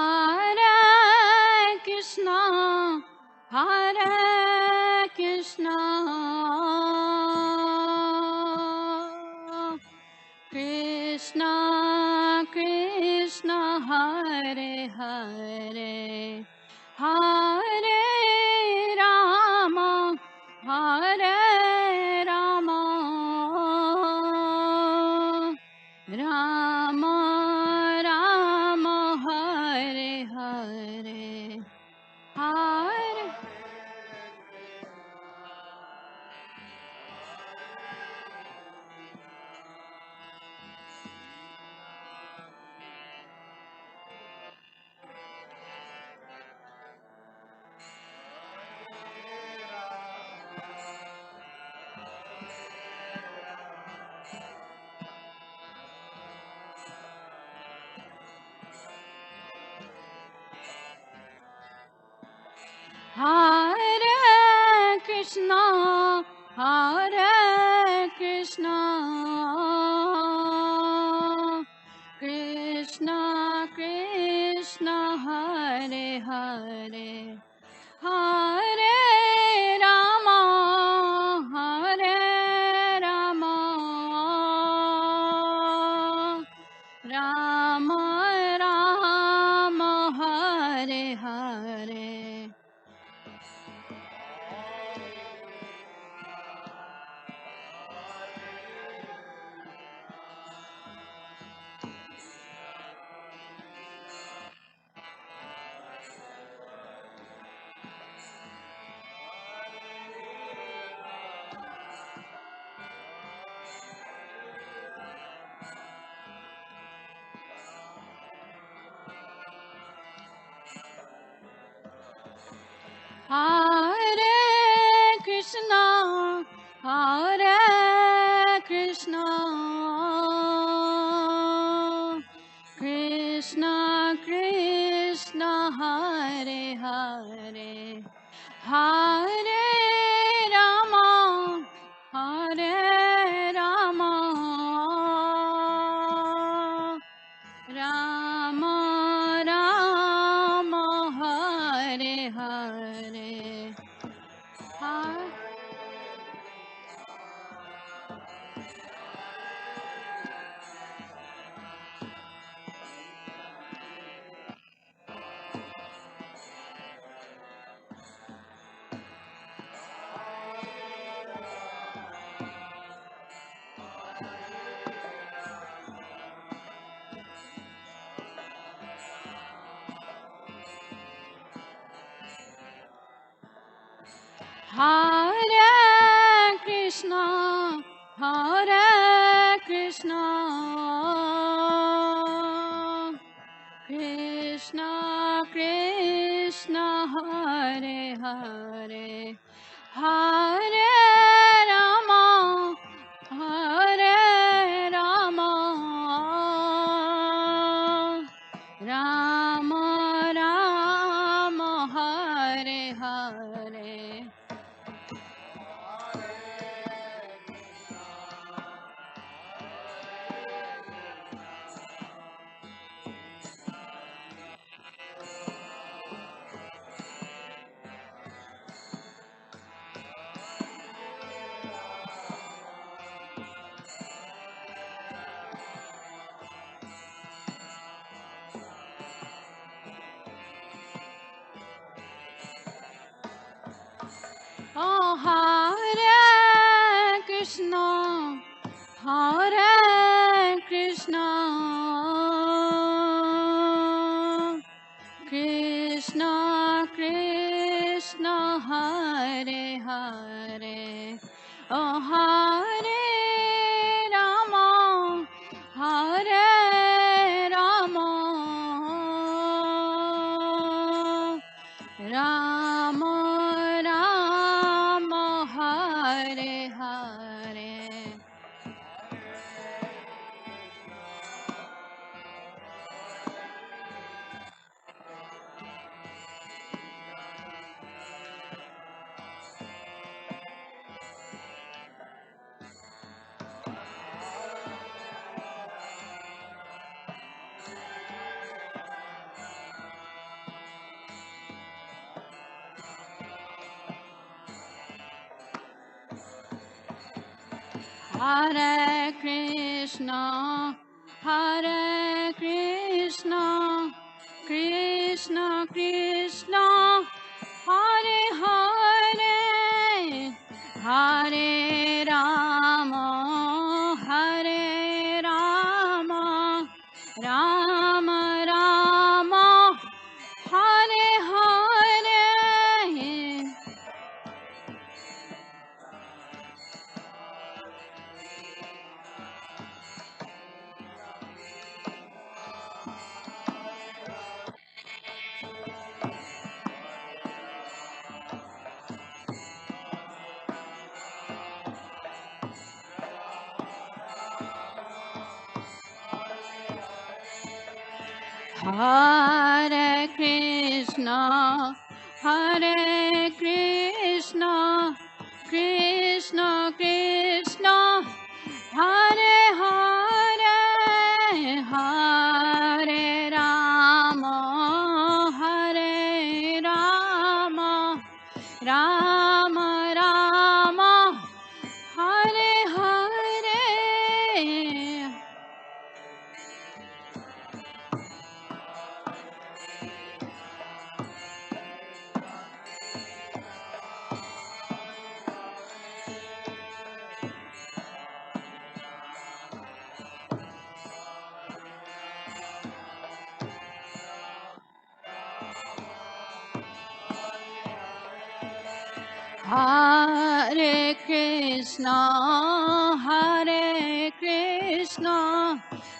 Hare Krishna Hare Krishna Krishna Krishna Hare Hare Hare Rama Hare Rama Rama Rama Hare Hare Hare Hare Krishna Hare Krishna Krishna Krishna Hare Hare Hare Rama Hare Rama Rama Rama Hare Hare Hare Krishna Hare Krishna Krishna Krishna Hare Hare Hare Rama Hare Rama Rama Rama Hare Hare Hare Hare Krishna Hare Krishna Krishna Krishna Hare Hare Hare Rama Hare Rama Rama Rama Hare Hare Krishna Krishna Hare Hare Oh Hare Rama Hare Rama Rama Rama Hare Hare Hare Krishna, Hare Krishna, Krishna Krishna, Hare Hare, Hare Rama, Hare Rama, Rama Rama, Hare Hare. Hare Krishna, Hare Krishna, Krishna Krishna, Hare Hare, Hare Rama, Hare Rama, Rama Rama, Hare Hare. Hare Krishna, Hare Krishna,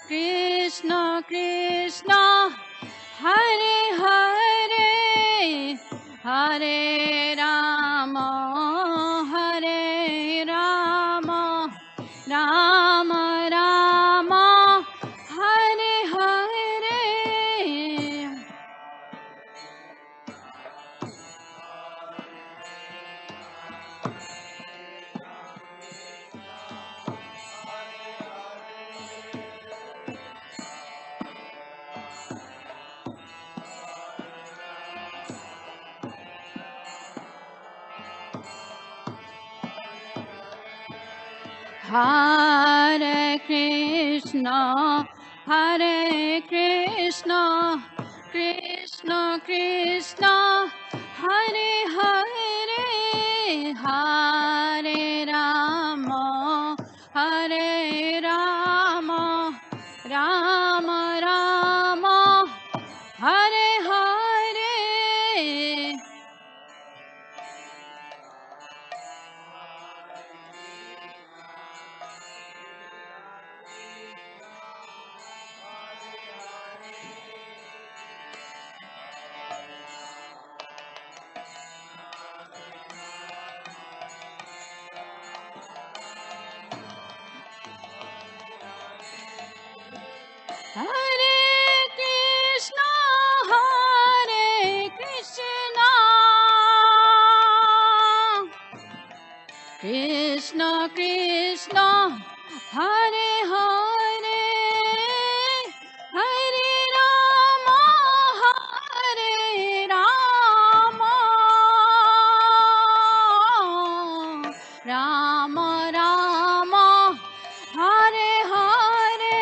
Krishna Krishna, Hare Hare, Hare Rama, Hare Rama, Rama Rama, Hare Hare. Hare Krishna, Hare Krishna, Krishna Krishna, Hare Hare, Hare Rama, Hare Rama, Rama Rama, Hare Hare. Hare Krishna, Hare Krishna, Krishna Krishna, Hare Hare, Hare Rama, Hare Rama, Rama Rama, Hare Hare.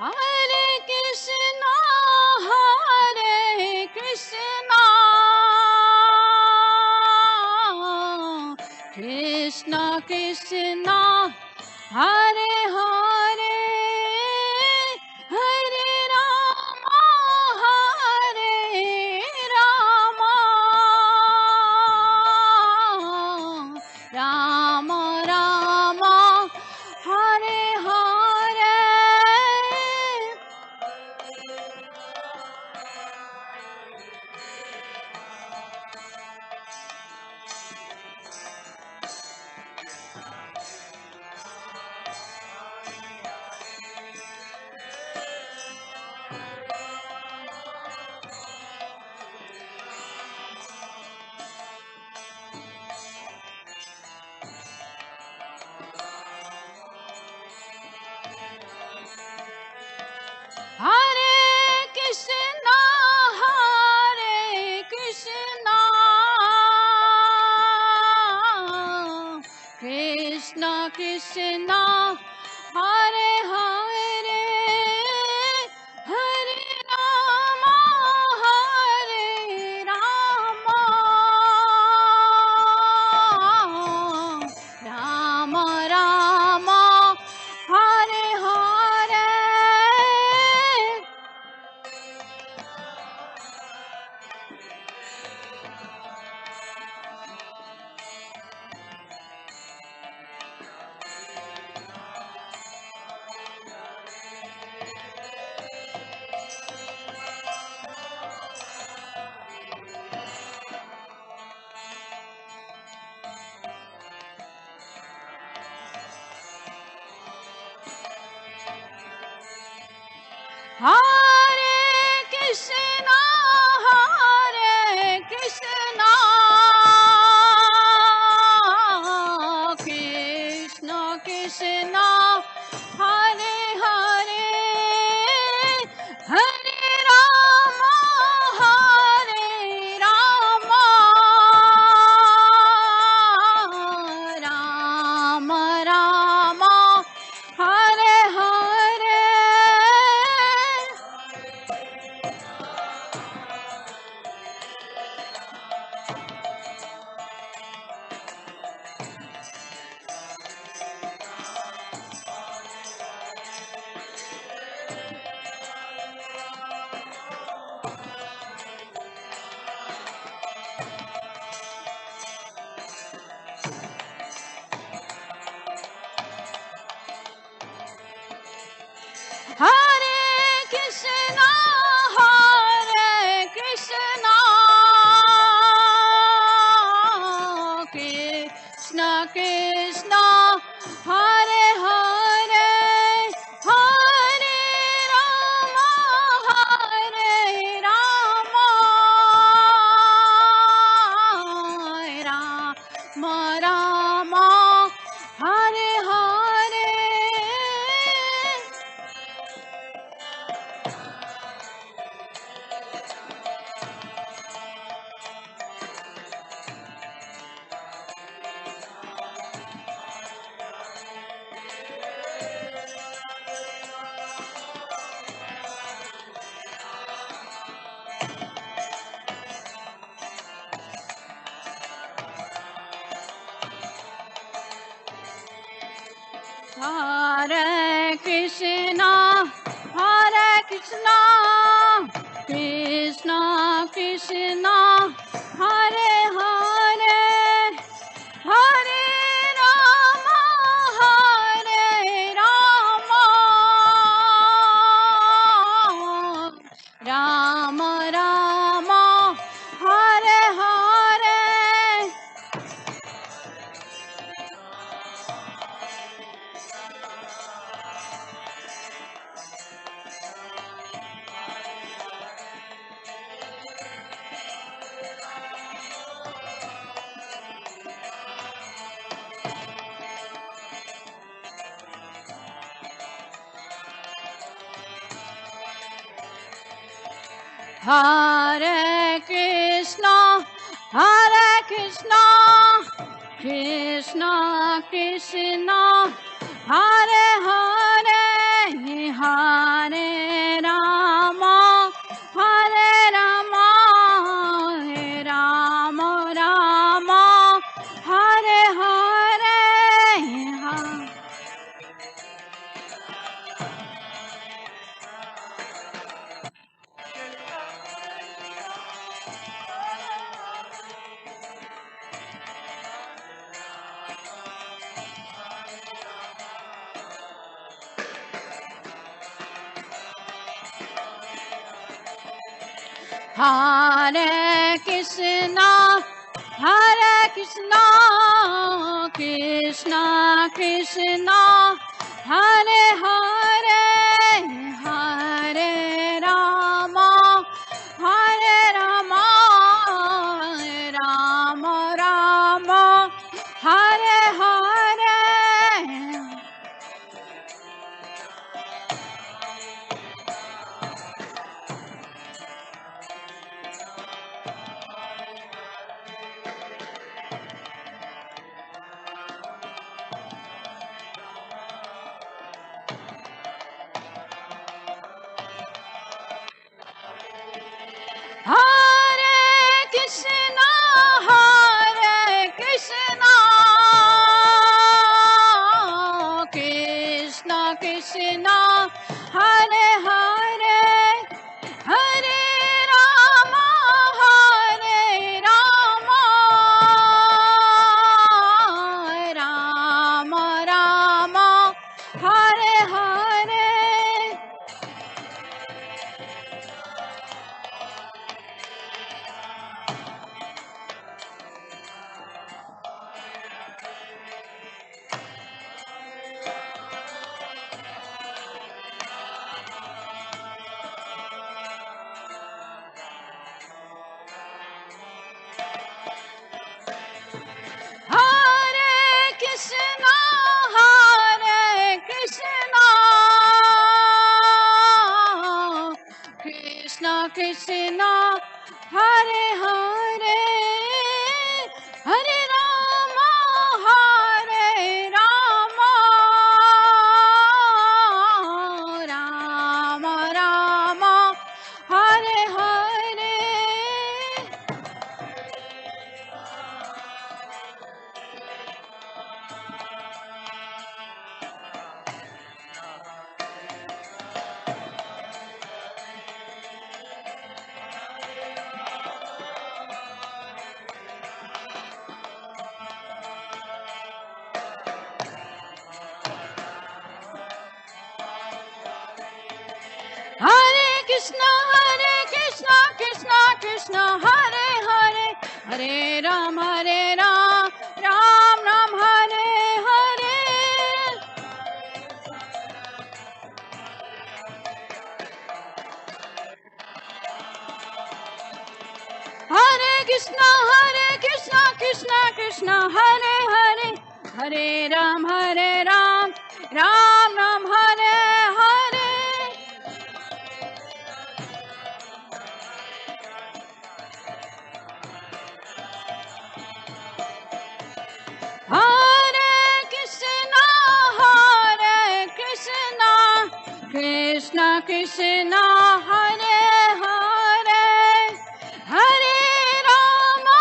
Hare Krishna, Hare Krishna, Krishna Krishna, Hare Hare, Hare Rama, Hare Rama, Rama Rama, Hare Hare. Hare Krishna, Hare Krishna, Krishna Krishna, Hare Hare, Hare Rama, Hare Rama, Rama Rama, Hare Hare. Hare Krishna, Hare Krishna, Krishna Krishna, Hare Hare, Hare Rama, Hare Rama, Rama Rama, Hare Hare. Hare Krishna, Hare Krishna, Krishna Krishna, Hare Hare, Hare Rama, Hare Rama, Rama Rama, Hare Hare. Hare Krishna, Hare Krishna, Krishna Krishna, Hare Hare, Hare Rama, Hare Rama, Rama Rama, Hare Hare. Hare Krishna, Hare Krishna, Krishna Krishna, Hare Hare, Hare Hare Krishna, Hare Krishna, Krishna Krishna, Hare Hare, Hare Rama, Hare Rama, Rama Rama, Hare Hare. Hare Krishna, Hare Krishna, Krishna Krishna, Hare Hare, Hare Rama, Hare Rama, Rama Rama, Hare Hare. Hare Krishna, Hare Krishna, Krishna Krishna, Hare Hare, Hare Rama, Hare Rama, Rama Rama, Hare Hare. Hare Krishna, Krishna Krishna, Hare Hare, Hare Ram, Ram Ram, Hare Hare. Hare Krishna, Krishna Krishna, Hare Hare, Hare Ram, Ram Ram, Hare Hare. Hare Krishna, Krishna Krishna, Hare Hare, Hare Rama,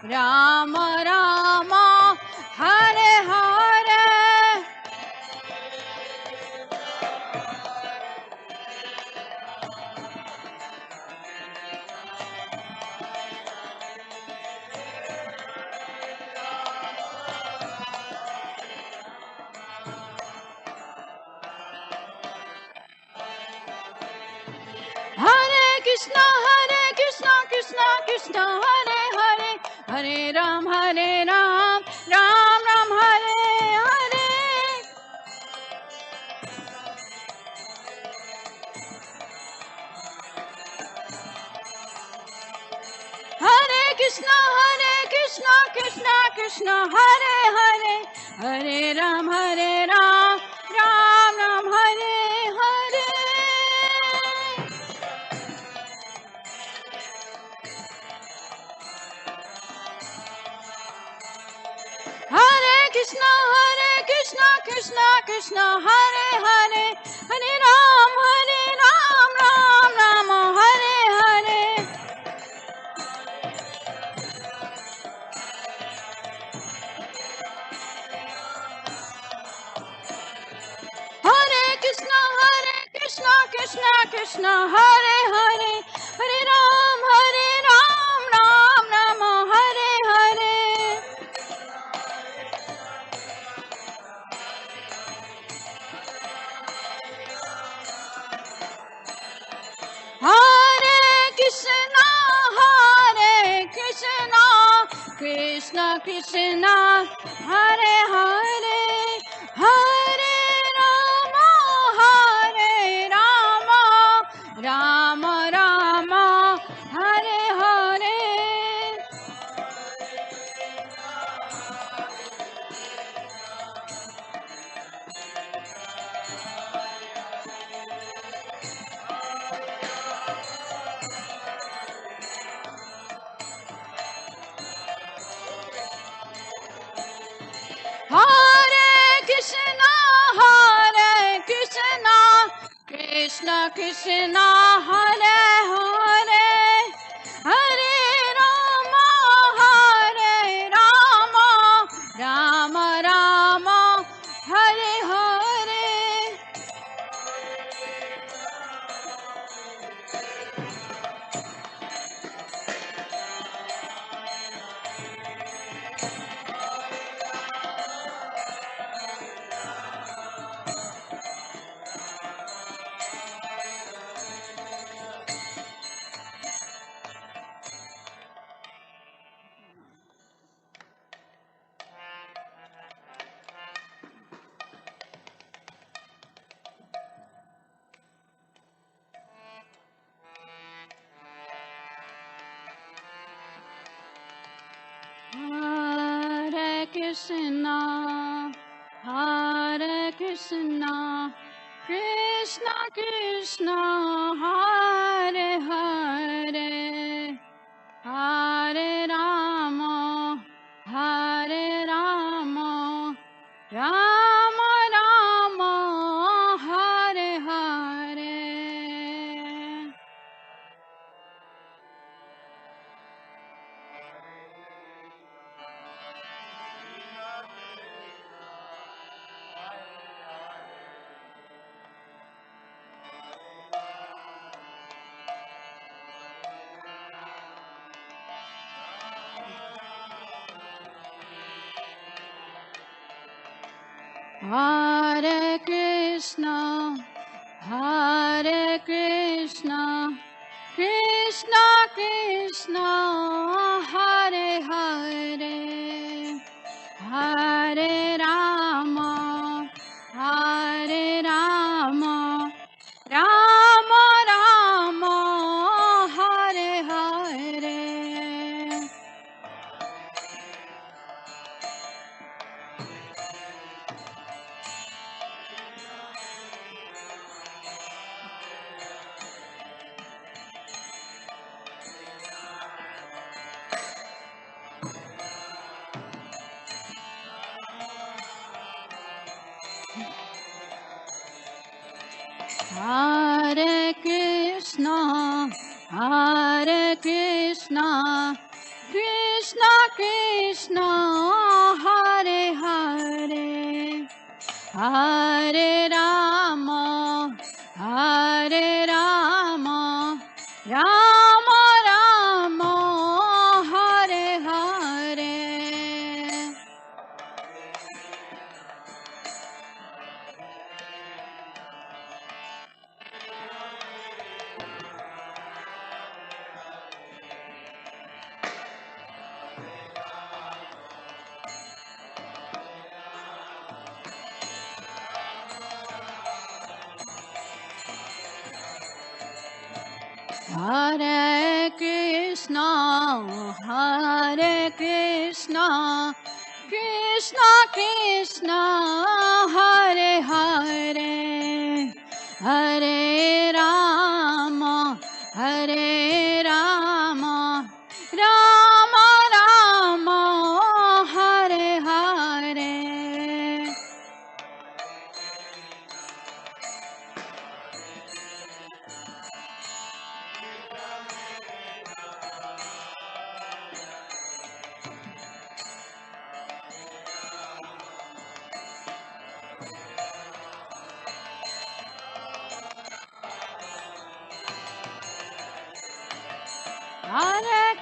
Rama Rama, Hare Hare. Hare Krishna, Krishna Krishna, Hare Hare, Hare Ram, Ram Ram, Hare Hare. Hare Krishna, Krishna Krishna, Hare Hare, Hare Ram, Ram Ram, Hare Hare. Hare Krishna, Krishna Hare Hare, Hare Ram, Ram Ram, Hare Hare. Hare Krishna, Krishna Hare Hare, Hare Ram, Ram Ram, Hare Hare. Krishna, Hare Hare, Hare Rama, Rama Rama, Hare Hare. Hare Krishna, Krishna Krishna, Hare Hare, Hare Rama, Rama Rama, Hare Hare. Hare Krishna, Krishna Krishna, Hare Hare, Hare Rama, Rama Rama, Hare Hare. Hare Krishna, Krishna Krishna, Hare Hare, Hare Rama, Rama Rama, Hare Hare. Hare Krishna, Krishna Krishna, Hare Hare, Hare Rama, Rama Rama, Hare Hare. Hare Krishna, Krishna Krishna, Hare Hare, Hare Rama, Rama Rama, Hare Hare. Hare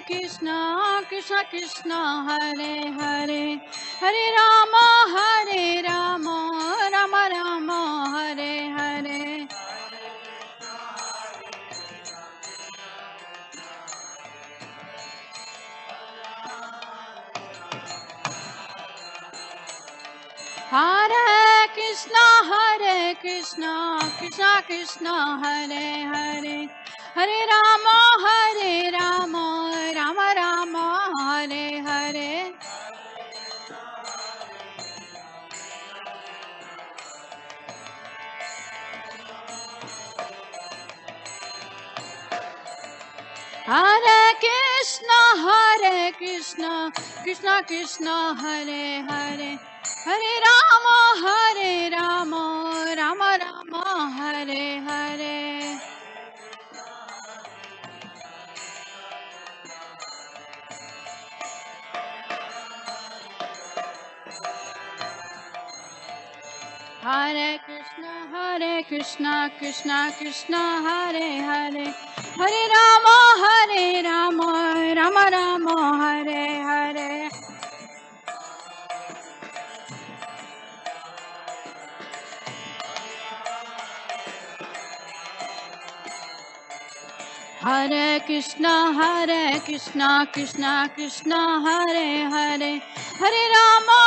Krishna, Krishna Krishna, Hare Hare, Hare Rama, Rama Rama, Hare Hare. Hare Krishna, Krishna Krishna, Hare Hare, Hare Rama, Rama Rama, Hare Hare. Hare Krishna, Krishna Krishna, Hare Hare, Hare Rama, Rama Rama, Hare Hare. Hare Krishna, Krishna Krishna, Hare Hare, Hare Rama, Rama Rama, Hare Hare. Hare Krishna, Krishna Krishna, Hare Hare, Hare Rama,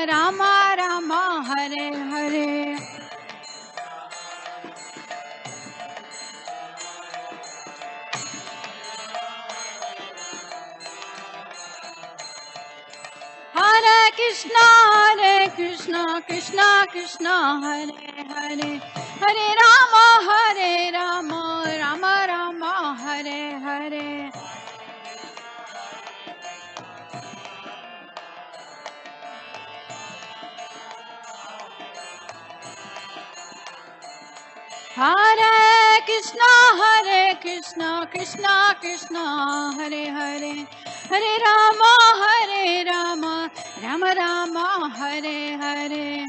Rama Rama, Hare Hare. Hare Krishna, Krishna Krishna, Hare Hare, Hare Rama, Rama Rama, Hare Hare. Hare Krishna, Krishna Krishna, Hare Hare, Hare Rama, Rama Rama, Hare Hare. Hare Krishna, Krishna Krishna, Hare Hare, Hare Rama, Rama Rama, Hare Hare.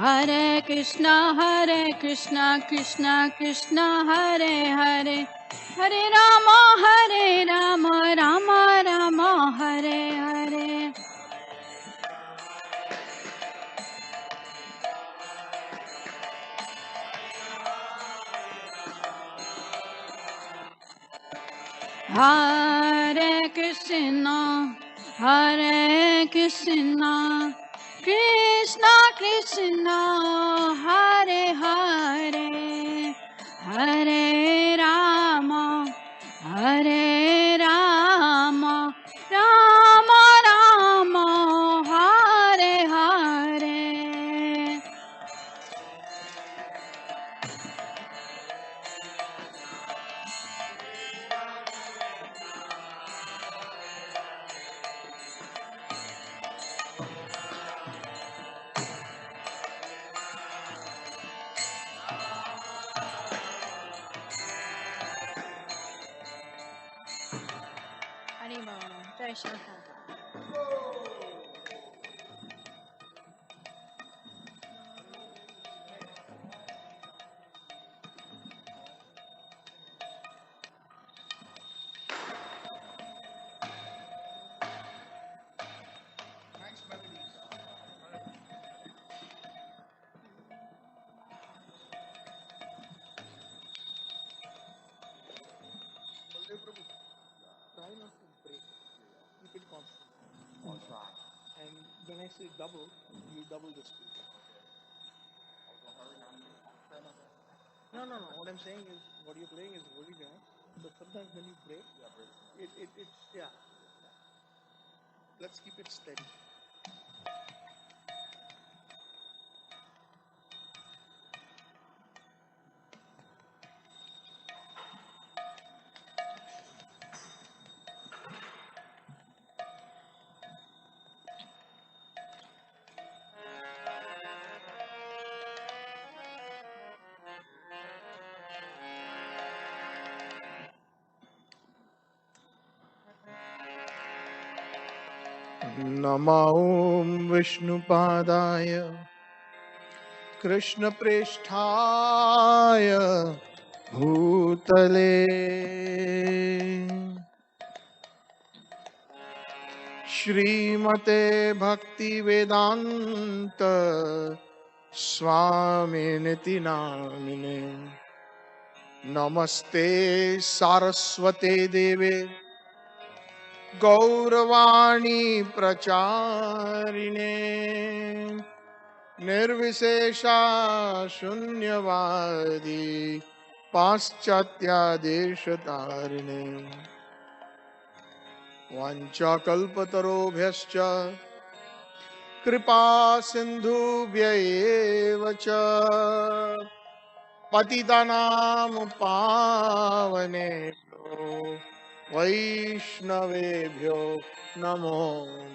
Hare Krishna, Krishna Krishna, Hare Hare, Hare Rama, Rama Rama, Hare Hare. Haribol, Jai Shri Krishna. Try not to break. Keep it constant. I'll try. And when I say double, you double the speed. No. What I'm saying is, what you're playing is really nice, but sometimes when you break, it's yeah. Let's keep it steady. Namo Vishnupadaya Krishna Presthaya Bhutale Shrimate Bhakti Vedanta स्वामिनिति नामिने। नमस्ते सारस्वते देवे गौरवाणी प्रचारिणे निर्विशेषा शून्यवादी पाश्चात्यादेशतारिणे वाञ्छाकल्पतरुभ्यश्च कृपा सिन्धुभ्यैव च पतितानां पावनेभ्यो वैष्णवेभ्यो नमो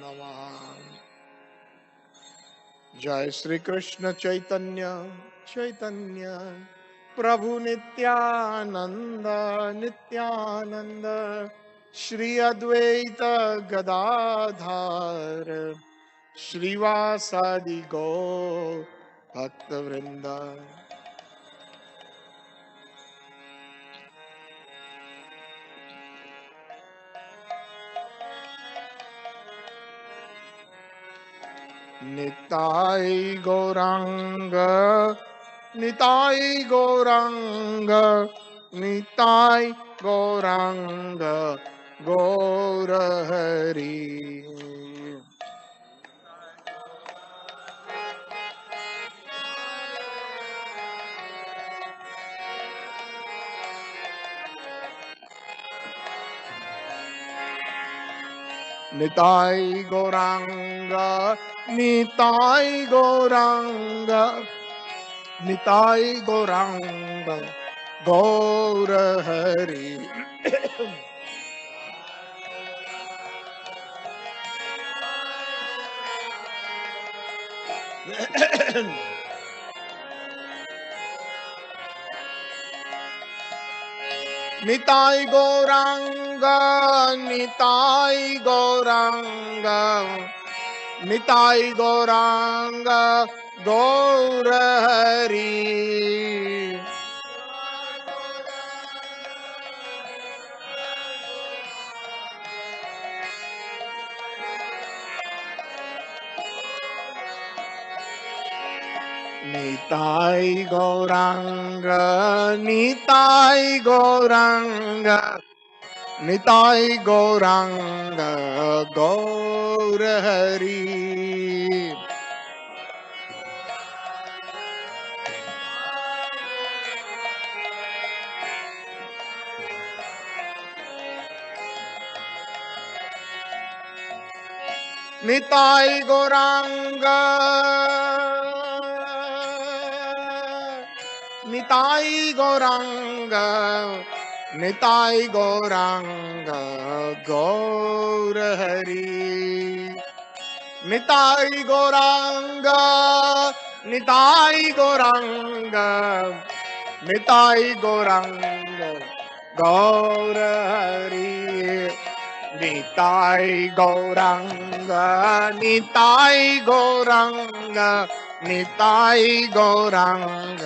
नमः। जय श्री कृष्ण चैतन्य चैतन्य प्रभु नित्यानंद नित्यानंद श्री अद्वैत गदाधर श्रीवासादि गौर भक्त वृंदा। निताय गौरांग निताय गौरांग निताय गौरांग गौर हरि। निताय गौरांग निताय गौरांग निताय गौरांग गौर हरि। निताय गौरांग निताय गौरांग निताय गौरांग गौर हरि। निताय गौरांग निताय गौरांग निताय गौरांग गौर हरि। निताय गौरांग निताय गौरांग निताय गौरांग गौर हरि। निताय गौरांग निताय गौरांग निताय गौरांग गौर हरि। निताय गौरांग निताय गौरांग निताय गौरांग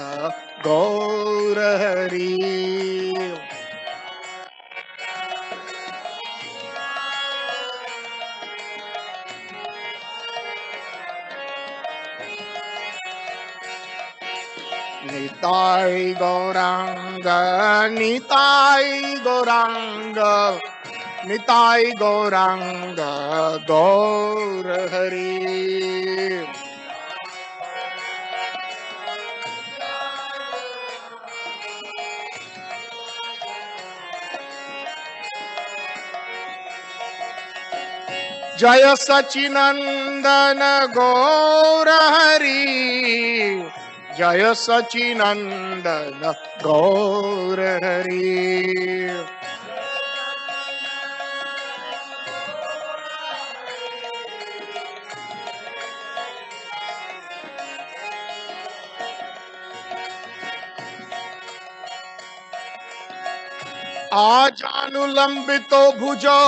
गौर हरि। निताय गौरांग निताय गौरांग निताय गौरांग गौर हरि। जय सचिनंदन गौर हरि जय सचिनंदन गौर हरि। आजानुलंबितो भुजो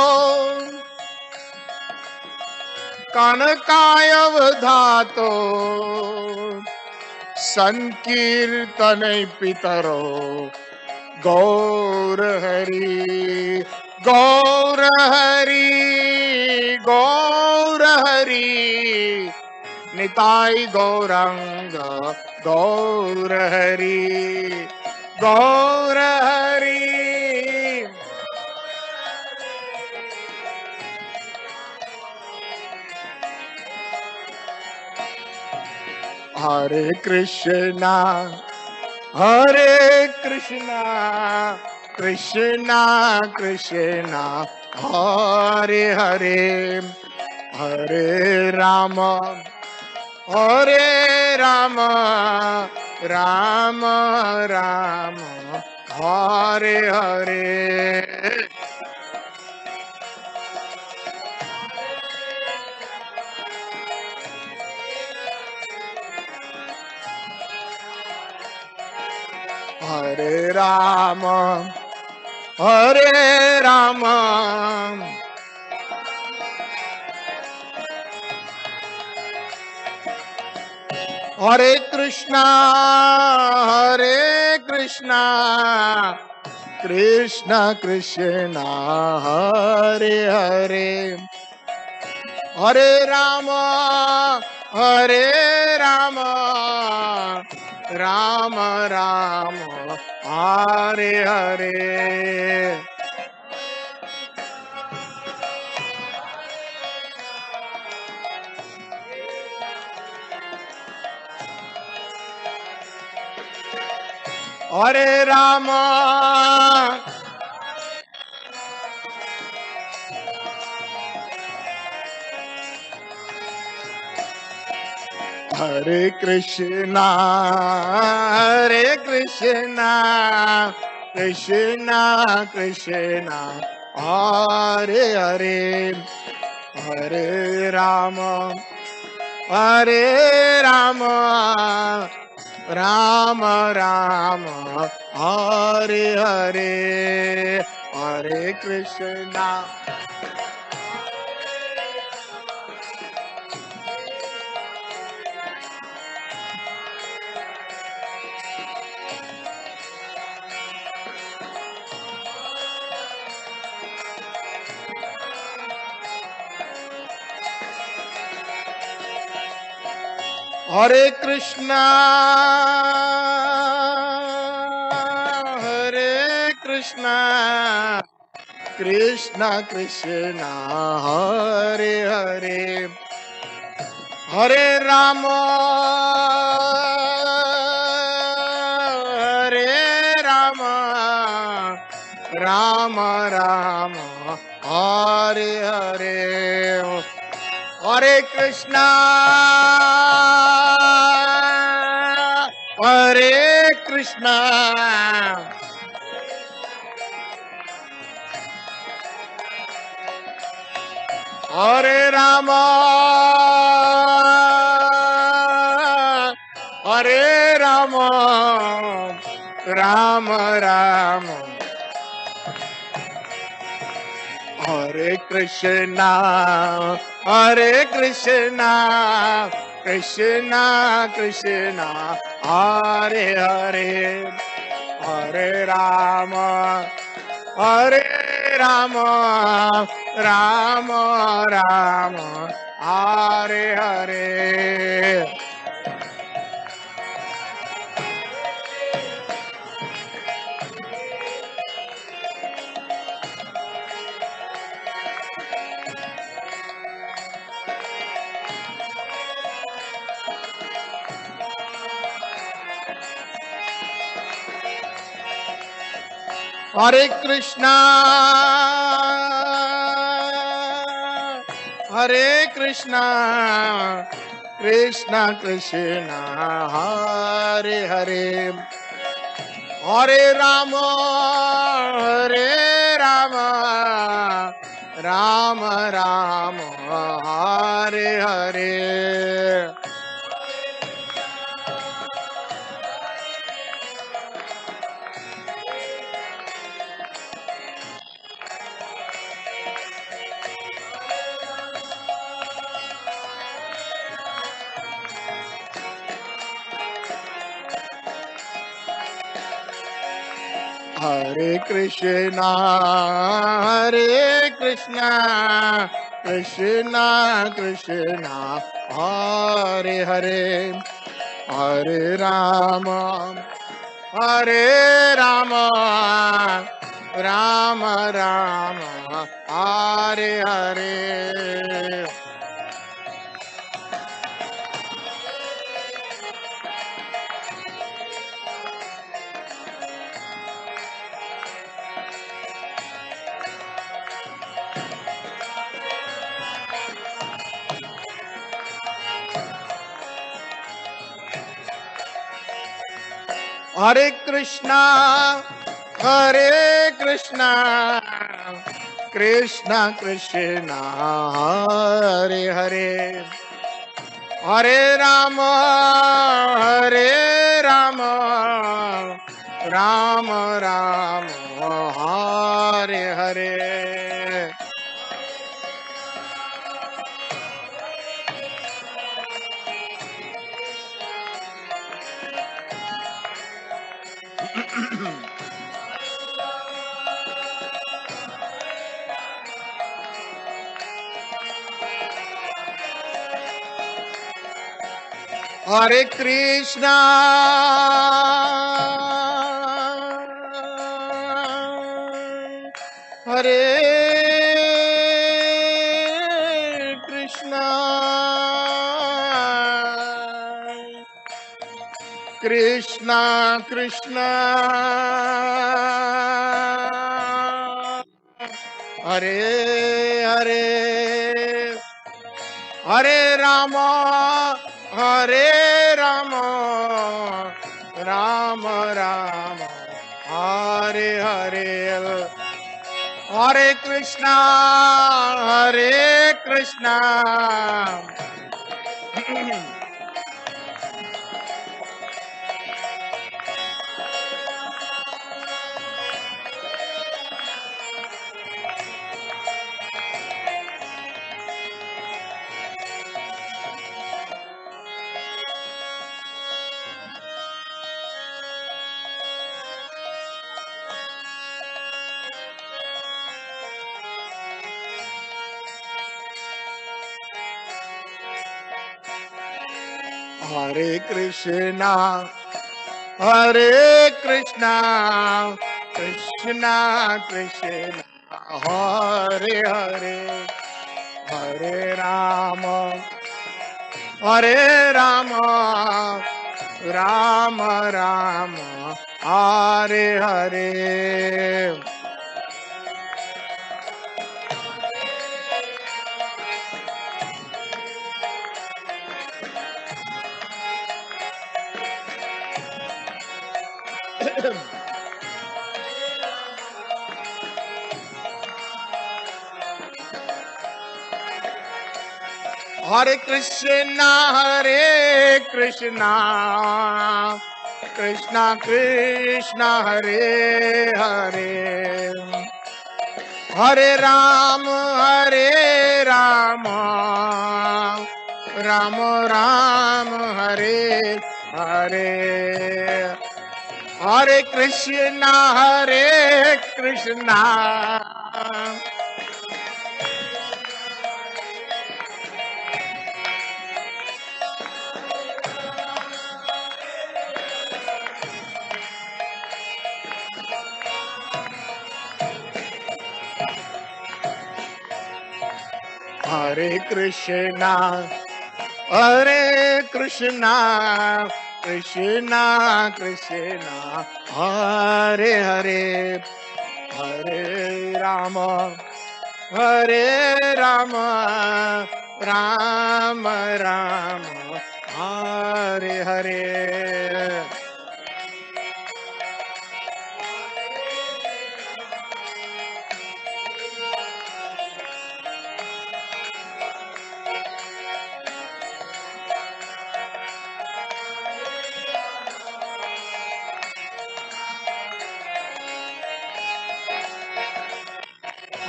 कनकायवधातो संकीर्तनै पितरो गौर हरि गौर हरि निताई गौरंग गौर हरि गौर हरि हरे कृष्णा कृष्णा कृष्णा हरे हरे हरे राम राम राम हरे हरे हरे राम हरे कृष्णा कृष्णा कृष्णा हरे हरे हरे राम राम राम हरे हरे हरे राम हरे कृष्णा कृष्णा कृष्णा हरे हरे हरे राम राम राम हरे हरे हरे कृष्णा हरे कृष्णा कृष्णा कृष्णा हरे हरे हरे राम राम राम हरे हरे हरे कृष्णा हरे राम राम राम हरे Krishna Krishna Krishna Hare Hare Hare Ram Ram Ram Ram Hare Hare Hare Krishna Krishna Krishna Hare Hare Hare Ram Ram Ram Hare Hare Hare Krishna Krishna Krishna Hare Hare, Hare Rama, Hare Rama, Rama Rama, Hare Hare. Hare Krishna, Hare Krishna, Krishna Krishna, Hare Hare, Hare Rama, Hare Rama, Rama Rama, Hare Hare. Hare Krishna, Hare Krishna, Krishna Krishna, Hare Hare, Hare Rama, Hare Rama, Rama Rama, Hare Hare, Hare Krishna, Hare Krishna. Hare Krishna, Hare Krishna, Krishna Krishna, Hare Hare, Hare Rama, Hare Rama, Rama Rama, Hare Hare. Hare Krishna, Hare Krishna, Krishna Krishna, Hare Hare, Hare Rama, Hare Rama, Rama Rama, Hare Hare, Hare Krishna, Hare Krishna, Hare Krishna, Hare Krishna, Krishna Krishna, Hare Hare, Hare Rama, Hare Rama, Rama Rama, Hare Hare.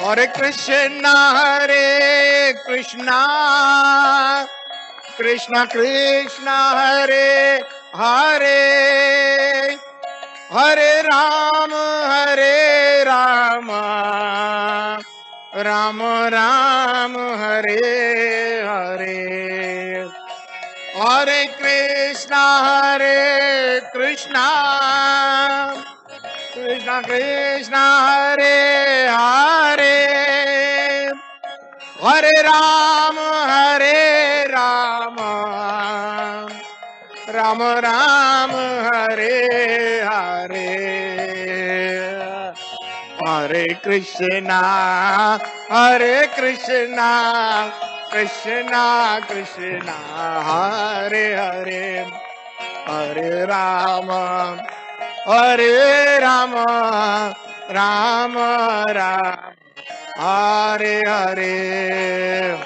Hare Krishna, Hare Krishna, Krishna Krishna, Hare Hare, Hare Rama, Hare Rama, Rama Rama, Hare Hare, Hare Krishna, Krishna Krishna Hare Hare, Hare Rama, Rama Rama, Hare Hare. Hare Krishna, Krishna Krishna, Hare Hare, Hare Rama, Rama Rama, Hare Hare.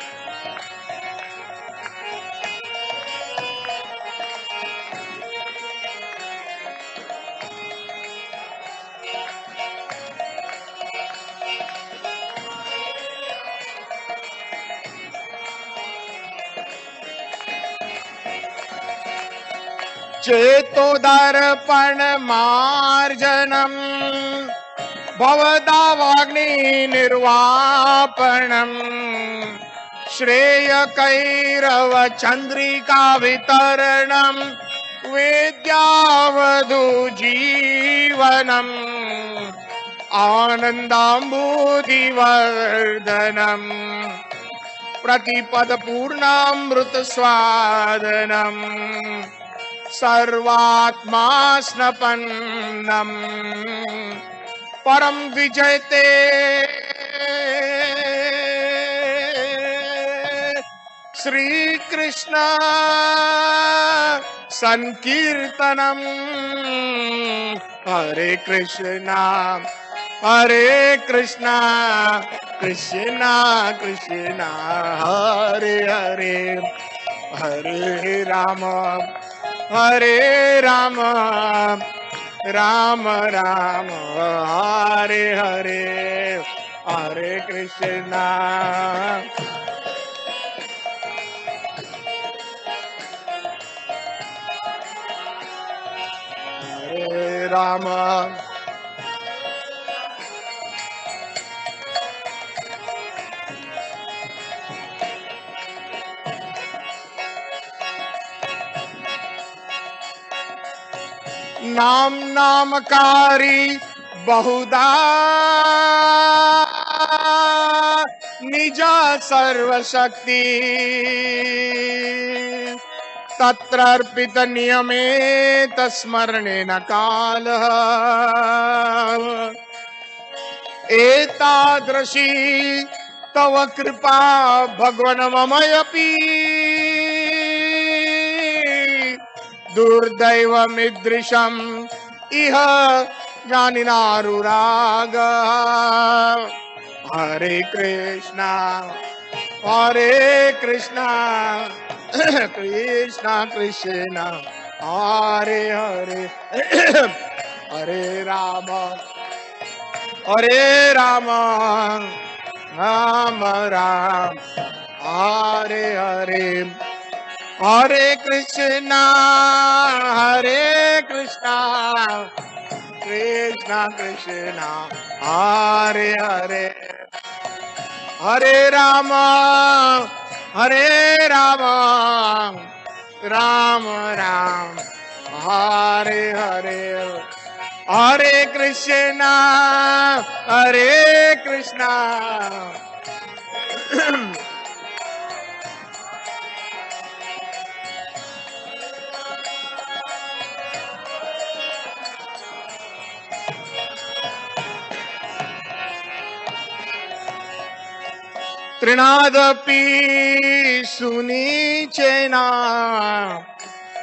चेतोदर्पण मार्जनम् भवदावाग्नि निर्वापणम् श्रेयकैरव Chandrika वितरणम् वेद्यावधू जीवनम् आनन्दाम्बुधिवर्धनम् प्रतिपद पूर्णामृत स्वादनम् सर्वात्मा स्नपन्नम् परम विजयते श्री कृष्ण संकीर्तनम् हरे कृष्णा कृष्णा कृष्णा हरे हरे हरे राम राम राम हरे हरे हरे कृष्णा हरे राम नाम नामकारी बहुधा निज सर्वशक्ति तत्र अर्पित नियमेत स्मरणेन कालः एतादृशी तव कृपा भगवन् ममयपि दुर्दैवमिदृशम् इह ज्ञानिनानुराग हरे कृष्णा कृष्णा कृष्णा हरे हरे हरे राम राम राम हरे हरे हरे कृष्णा कृष्णा कृष्णा हरे हरे हरे राम राम राम हरे हरे हरे कृष्णा त्रिनादपि सुनीचेना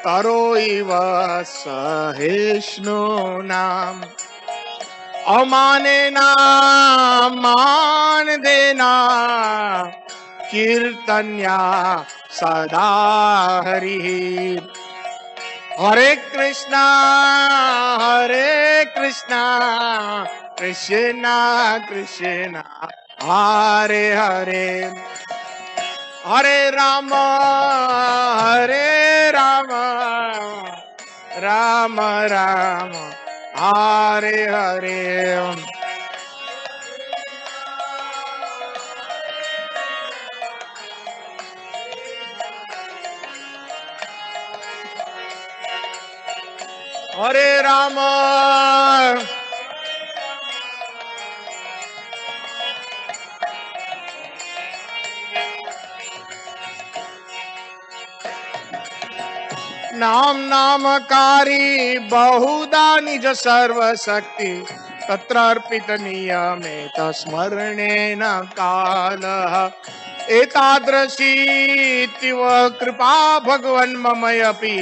तरो इव सहिष्णुनाम् अमानेना मान देना कीर्तन्या सदा हरि हरे कृष्णा कृष्णा कृष्णा हरे हरे हरे राम राम राम हरे हरे Hare Rama, नाम नामकारी बहुधा निज सर्व शक्ति तत्र अर्पित नियमेत स्मरणेन कालः एतादृशीतिव कृपा भगवन् ममयपि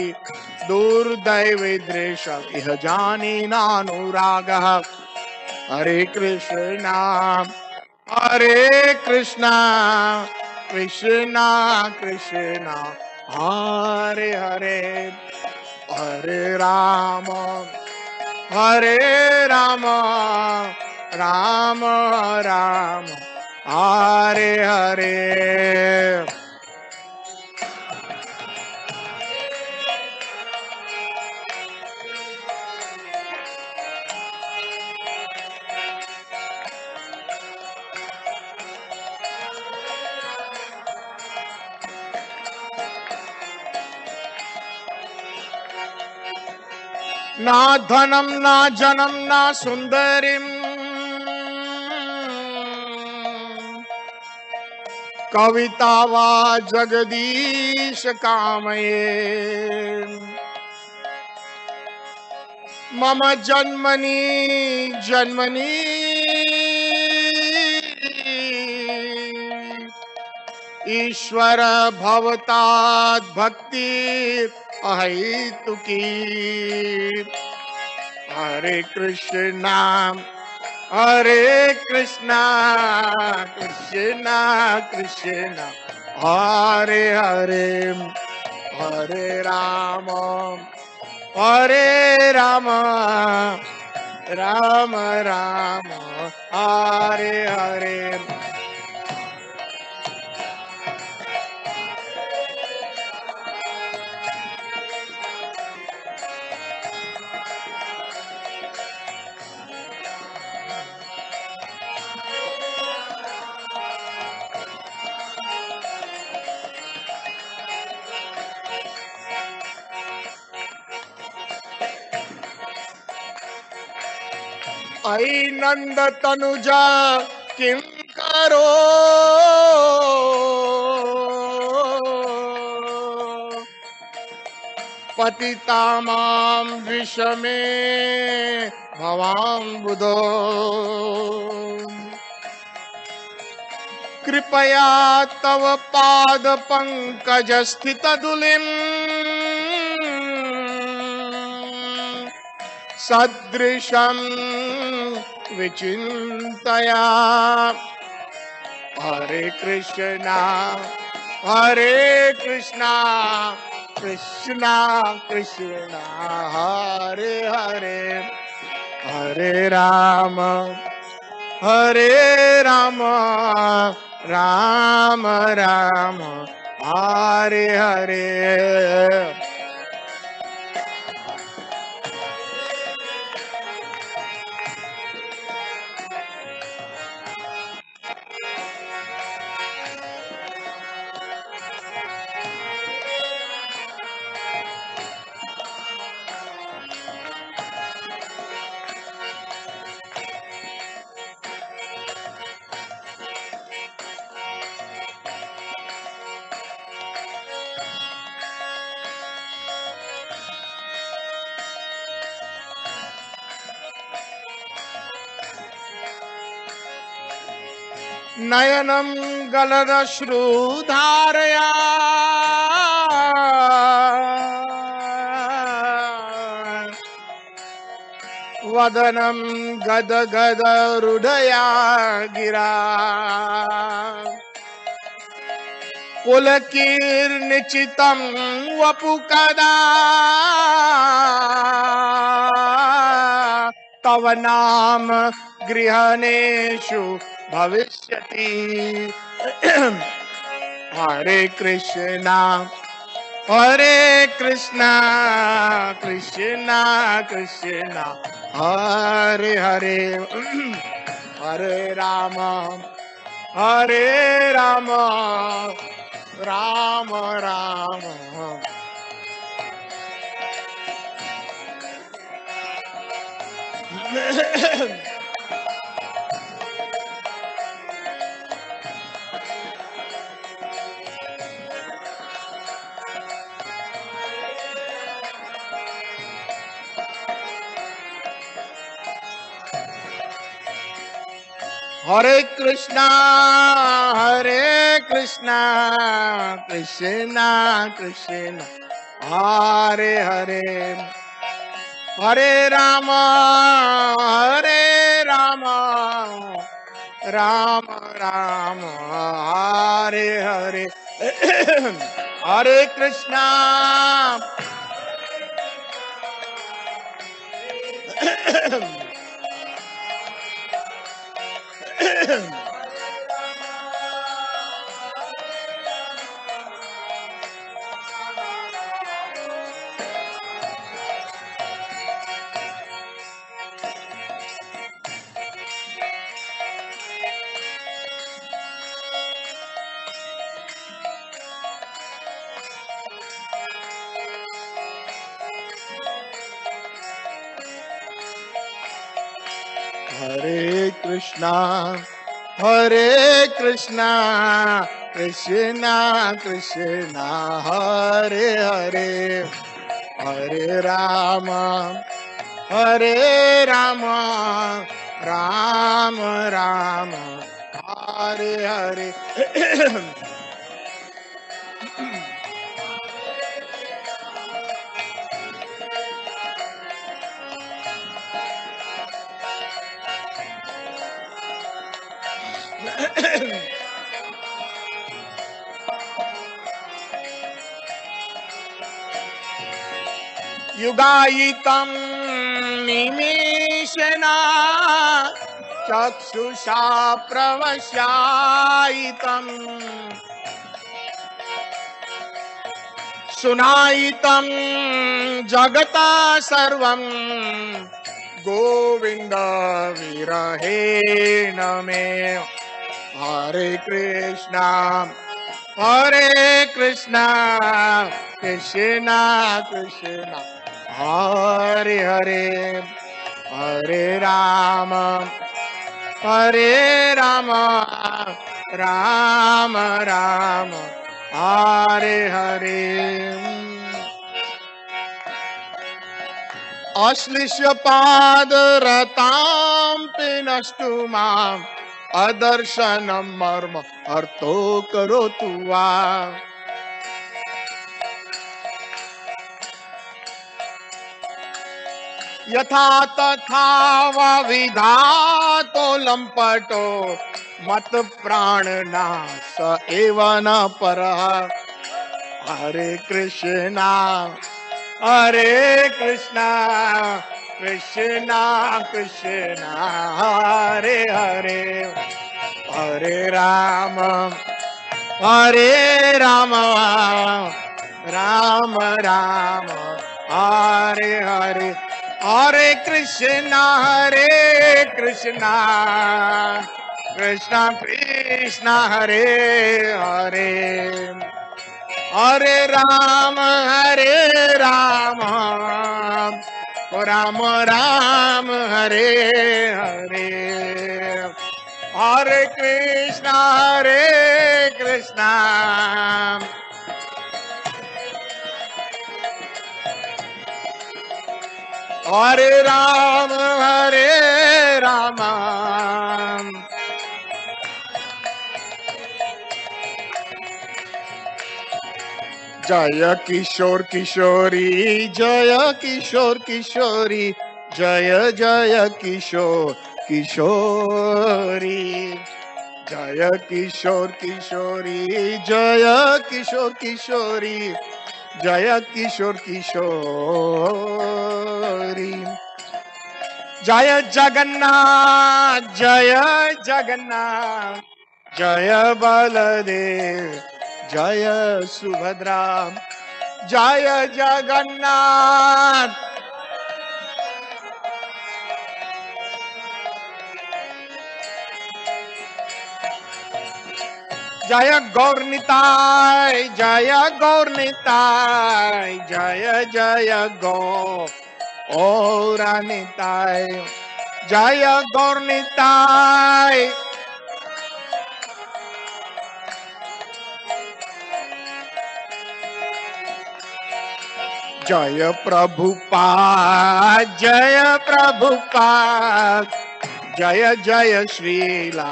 दुर्दैवे दृश इह जानीनानुरागः हरे कृष्णा कृष्णा कृष्णा हरे हरे हरे राम राम राम हरे हरे ना धनम ना जनम ना सुंदरीम कविता वा जगदीश कामये मम जन्मनि जन्मनि ईश्वर भवतात् भक्ति अहेतुकी हरे कृष्णा कृष्णा कृष्णा हरे हरे हरे राम राम राम हरे हरे ऐ नंद तनुजा किं करो पतितामां विषमे भवाम्बुधो कृपया तव पाद पंकज स्थित धूलिं सदृशं विचिन्तया हरे कृष्णा कृष्णा कृष्णा हरे हरे हरे राम राम राम हरे हरे नयनं गलदश्रुधारया वदनं गदगद हृदया गिरा पुलकीर्निचितं वपु कदा तव नाम गृहणेषु भविष्यति हरे Krishna Krishna Krishna Hare Hare Hare Ram Ram Ram Hare Krishna, Krishna Krishna, Hare Hare, Hare Rama, Rama Rama, Hare Hare, Hare Krishna. Hare Krishna, Krishna Krishna, Hare Hare, Hare Rama, Rama Rama, Hare Hare. युगायितं निमेषेण चक्षुषा प्रवश्यायितं सुनायितं जगता सर्वं गोविंद विरहेण मे हरे कृष्णा कृष्णा कृष्णा हरे हरे हरे राम राम राम हरे हरे अश्लिष्य पादरतां पिनष्टु माम् अदर्शनं मर्म अर्थो करोतु वा यथा तथा वा विधातो लंपटो मत प्राणनाश एव न परः हरे कृष्णा कृष्णा कृष्णा हरे हरे हरे राम राम राम हरे हरे हरे कृष्णा कृष्णा कृष्णा हरे हरे हरे राम राम राम हरे हरे हरे कृष्णा हरे राम जय किशोर किशोरी जय किशोर किशोरी जय जय किशोर किशोरी जय किशोर किशोरी जय किशोर किशोरी जय किशोर किशोरी जय जगन्नाथ जय बलदेव जय सुभद्रा जय जगन्नाथ जय गौरनिताय जय जय और निताय जय गौर निताय जय प्रभुपाद जय प्रभुपाद जय जय श्रीला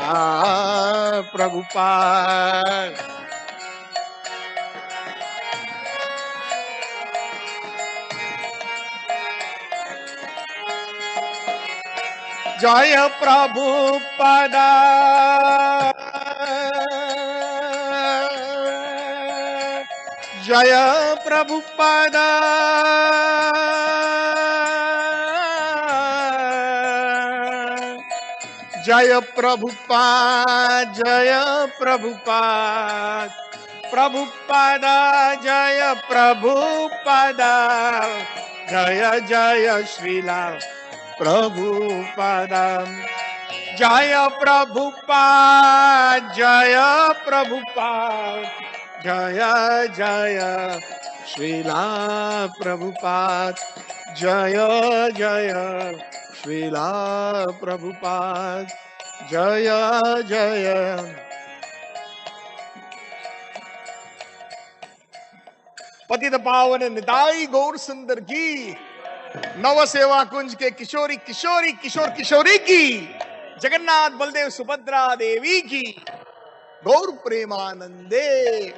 प्रभुपाद जय प्रभुपाद जय प्रभुपाद जय प्रभुपाद जय प्रभुपाद प्रभुपाद जय प्रभुपाद जय जय श्रीला प्रभुपाद जय प्रभुपाद जय प्रभुपाद जय जय श्रीला प्रभुपाद जय जय श्रीला प्रभुपाद जय जय पतित पावन निताई गौर सुंदर की नव सेवा कुंज के किशोरी किशोरी किशोर किशोरी की जगन्नाथ बलदेव सुभद्रा देवी की गौर प्रेमानंदे।